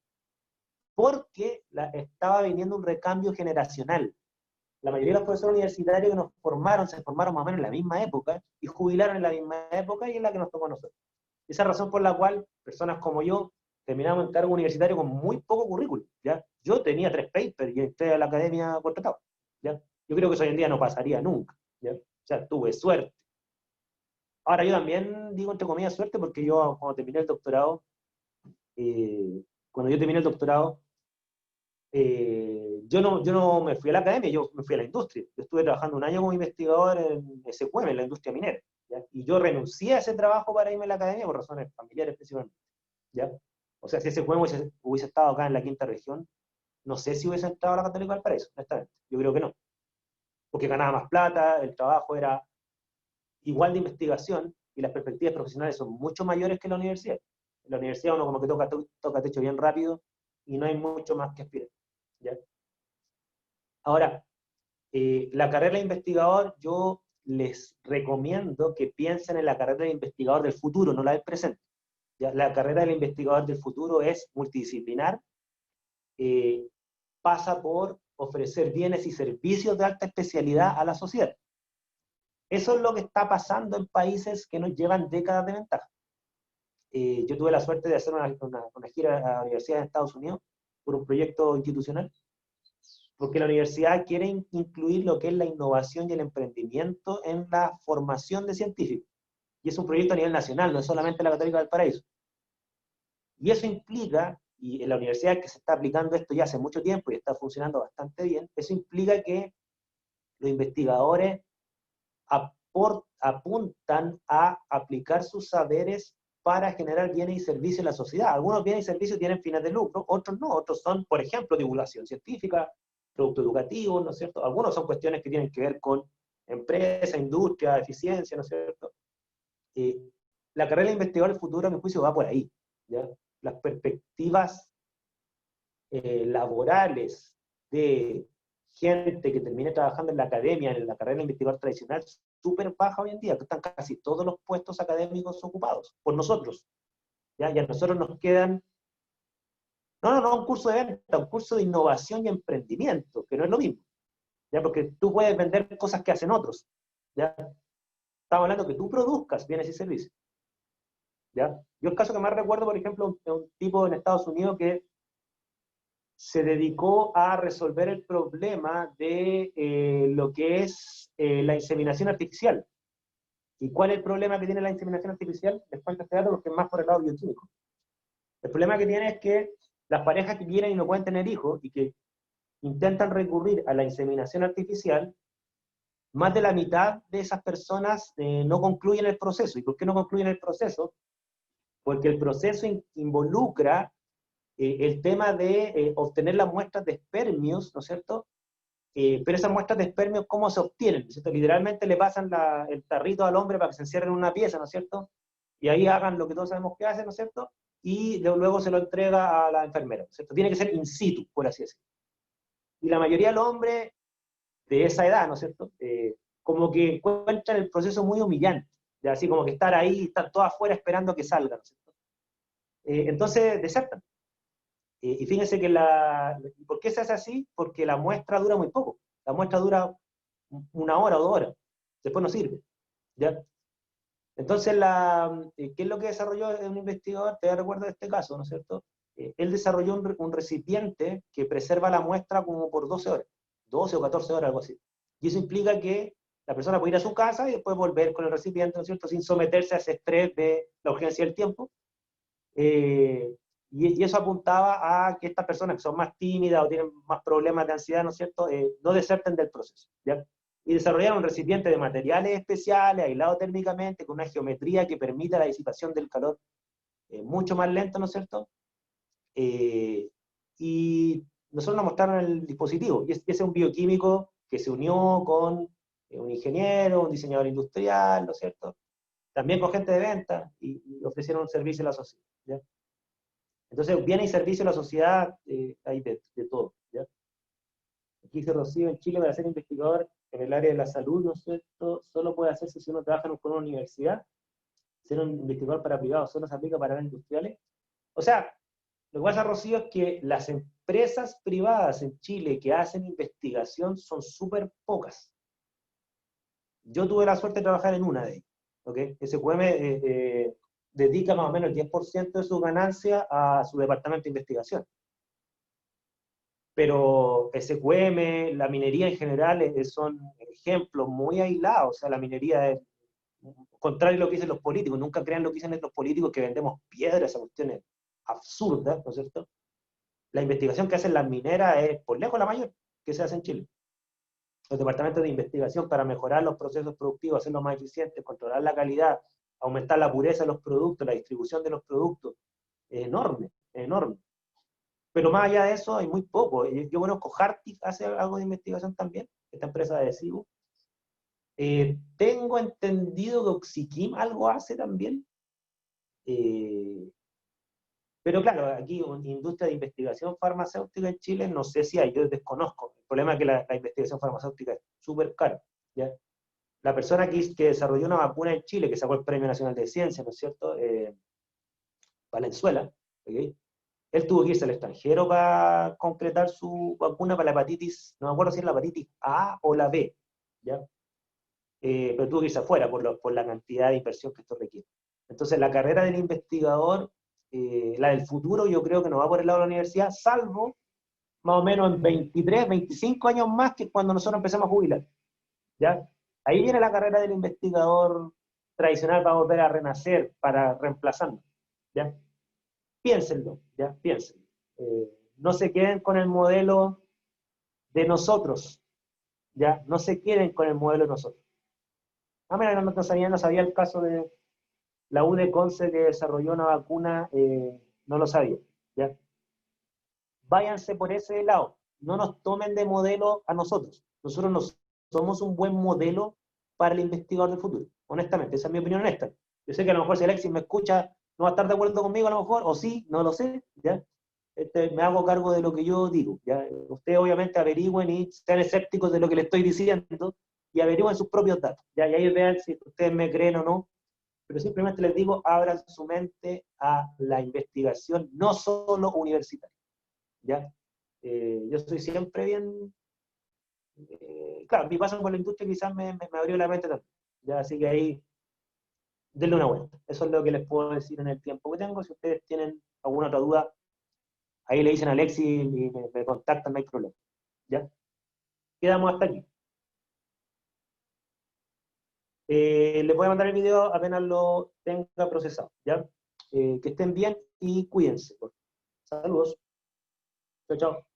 porque estaba viniendo un recambio generacional. La mayoría de los profesores universitarios que nos formaron, se formaron más o menos en la misma época, y jubilaron en la misma época, y en la que nos tocó a nosotros. Esa es la razón por la cual personas como yo terminamos en cargo universitario con muy poco currículum, ¿ya? Yo tenía 3 papers y entré a la academia contratado, ¿ya? Yo creo que eso hoy en día no pasaría nunca, ¿ya? O sea, tuve suerte. Ahora, yo también digo entre comillas suerte porque yo cuando terminé el doctorado, cuando yo terminé el doctorado, yo no me fui a la academia, yo me fui a la industria. Yo estuve trabajando un año como investigador en SQM, en la industria minera, ¿ya? Y yo renuncié a ese trabajo para irme a la academia por razones familiares principalmente, ¿ya? O sea, si SQM hubiese estado acá en la quinta región, no sé si hubiese estado a la Católica Valparaíso, honestamente. Yo creo que no. Porque ganaba más plata, el trabajo era igual de investigación y las perspectivas profesionales son mucho mayores que en la universidad. En la universidad uno como que toca techo bien rápido y no hay mucho más que aspirar, ¿ya? Ahora, la carrera de investigador, yo les recomiendo que piensen en la carrera de investigador del futuro, no la del presente. ¿Ya? La carrera del investigador del futuro es multidisciplinar, pasa por ofrecer bienes y servicios de alta especialidad a la sociedad. Eso es lo que está pasando en países que nos llevan décadas de ventaja. Yo tuve la suerte de hacer una gira a la Universidad de Estados Unidos, por un proyecto institucional, porque la universidad quiere incluir lo que es la innovación y el emprendimiento en la formación de científicos. Y es un proyecto a nivel nacional, no es solamente la Católica del Paraíso. Y eso implica, y en la universidad que se está aplicando esto ya hace mucho tiempo y está funcionando bastante bien, eso implica que los investigadores apuntan a aplicar sus saberes para generar bienes y servicios en la sociedad. Algunos bienes y servicios tienen fines de lucro, otros no, otros son, por ejemplo, divulgación científica, productos educativos, ¿no es cierto? Algunos son cuestiones que tienen que ver con empresa, industria, eficiencia, ¿no es cierto? La carrera de investigador del futuro, a mi juicio, va por ahí, ¿ya? Las perspectivas laborales de gente que termine trabajando en la academia, en la carrera de investigador tradicional, súper baja hoy en día, que están casi todos los puestos académicos ocupados por nosotros. ¿Ya? Y a nosotros nos quedan, no, un curso de venta, un curso de innovación y emprendimiento, que no es lo mismo. ¿Ya? Porque tú puedes vender cosas que hacen otros. ¿Ya? Estamos hablando que tú produzcas bienes y servicios. ¿Ya? Yo el caso que más recuerdo, por ejemplo, es un tipo en Estados Unidos que se dedicó a resolver el problema de lo que es la inseminación artificial. ¿Y cuál es el problema que tiene la inseminación artificial? Les cuento este dato porque es más por el lado bioquímico. El problema que tiene es que las parejas que vienen y no pueden tener hijos y que intentan recurrir a la inseminación artificial, más de la mitad de esas personas no concluyen el proceso. ¿Y por qué no concluyen el proceso? Porque el proceso involucra el tema de obtener las muestras de espermios, ¿no es cierto? Pero esas muestras de espermios, ¿cómo se obtienen? ¿No es cierto? Literalmente le pasan el tarrito al hombre para que se encierre en una pieza, ¿no es cierto? Y ahí hagan lo que todos sabemos que hacen, ¿no es cierto? Y luego se lo entrega a la enfermera, ¿no es cierto? Tiene que ser in situ, por así decirlo. Y la mayoría de los hombres de esa edad, ¿no es cierto? Como que encuentran el proceso muy humillante, de así como que estar ahí, estar todos afuera esperando que salga, ¿no es cierto? Entonces desertan. Y fíjense que ¿por qué se hace así? Porque la muestra dura muy poco. La muestra dura 1 hora o 2 horas. Después no sirve. ¿Ya? Entonces, ¿qué es lo que desarrolló un investigador? Te recuerdo de este caso, ¿no es cierto? Él desarrolló un recipiente que preserva la muestra como por 12 horas. 12 o 14 horas, algo así. Y eso implica que la persona puede ir a su casa y después volver con el recipiente, ¿no es cierto? Sin someterse a ese estrés de la urgencia del tiempo. Y eso apuntaba a que estas personas que son más tímidas o tienen más problemas de ansiedad, ¿no es cierto?, no deserten del proceso, ¿ya? Y desarrollaron un recipiente de materiales especiales, aislado térmicamente, con una geometría que permita la disipación del calor mucho más lento, ¿no es cierto? Y nosotros nos mostraron el dispositivo, y ese es un bioquímico que se unió con un ingeniero, un diseñador industrial, ¿no es cierto?, también con gente de venta, y ofrecieron un servicio a la sociedad, ¿ya? Entonces, bienes y servicios a la sociedad, hay de todo, ¿ya? Aquí dice Rocío, en Chile para ser investigador en el área de la salud, ¿no es cierto?, solo puede hacerse si uno trabaja con una universidad. Ser un investigador para privados solo se aplica para áreas industriales. O sea, lo que pasa, Rocío, es que las empresas privadas en Chile que hacen investigación son súper pocas. Yo tuve la suerte de trabajar en una de ellas, ¿ok? SQM dedica más o menos el 10% de su ganancia a su departamento de investigación. Pero SQM, la minería en general, son ejemplos muy aislados. O sea, la minería es contrario a lo que dicen los políticos. Nunca crean lo que dicen los políticos, que vendemos piedras a cuestiones absurdas, ¿no es cierto? La investigación que hacen las mineras es por lejos la mayor que se hace en Chile. Los departamentos de investigación para mejorar los procesos productivos, hacerlos más eficientes, controlar la calidad, aumentar la pureza de los productos, la distribución de los productos, es enorme, es enorme. Pero más allá de eso hay muy poco. Yo conozco Hartig, hace algo de investigación también, esta empresa de adhesivos. Tengo entendido que Oxiquim algo hace también. Pero claro, aquí una industria de investigación farmacéutica en Chile, no sé si hay, yo desconozco. El problema es que la investigación farmacéutica es súper cara, ¿ya? La persona que desarrolló una vacuna en Chile, que sacó el Premio Nacional de Ciencia, ¿no es cierto?, Valenzuela, ¿okay?, él tuvo que irse al extranjero para concretar su vacuna para la hepatitis, no me acuerdo si es la hepatitis A o la B, ¿ya? Pero tuvo que irse afuera por la cantidad de inversión que esto requiere. Entonces, la carrera del investigador la del futuro yo creo que no va por el lado de la universidad, salvo más o menos en 23, 25 años más que cuando nosotros empezamos a jubilar. ¿Ya? Ahí viene la carrera del investigador tradicional, va a volver a renacer para reemplazarnos. ¿Ya? Piénsenlo, ¿ya? Piénsenlo. No se queden con el modelo de nosotros, ¿ya? No se queden con el modelo de nosotros. Mira, no sabía el caso de la U de Conce que desarrolló una vacuna, no lo sabía, ¿ya? Váyanse por ese lado, no nos tomen de modelo a nosotros. Nosotros no somos un buen modelo para el investigador del futuro, honestamente, esa es mi opinión honesta. Yo sé que a lo mejor si Alexis me escucha no va a estar de acuerdo conmigo a lo mejor, o sí, no lo sé, ¿ya? Me hago cargo de lo que yo digo, ¿ya? Ustedes obviamente averigüen y sean escépticos de lo que les estoy diciendo y averigüen sus propios datos, ¿ya? Y ahí vean si ustedes me creen o no, pero simplemente les digo, abran su mente a la investigación, no solo universitaria, ¿ya? Yo estoy siempre bien, claro, mi paso por la industria quizás me abrió la mente también, ¿ya? Así que ahí, denle una vuelta. Eso es lo que les puedo decir en el tiempo que tengo. Si ustedes tienen alguna otra duda, ahí le dicen a Alexis y me contactan, no hay problema, ¿ya? Quedamos hasta aquí. Les voy a mandar el video apenas lo tenga procesado, ¿ya? Que estén bien y cuídense. Saludos. Chao, chao.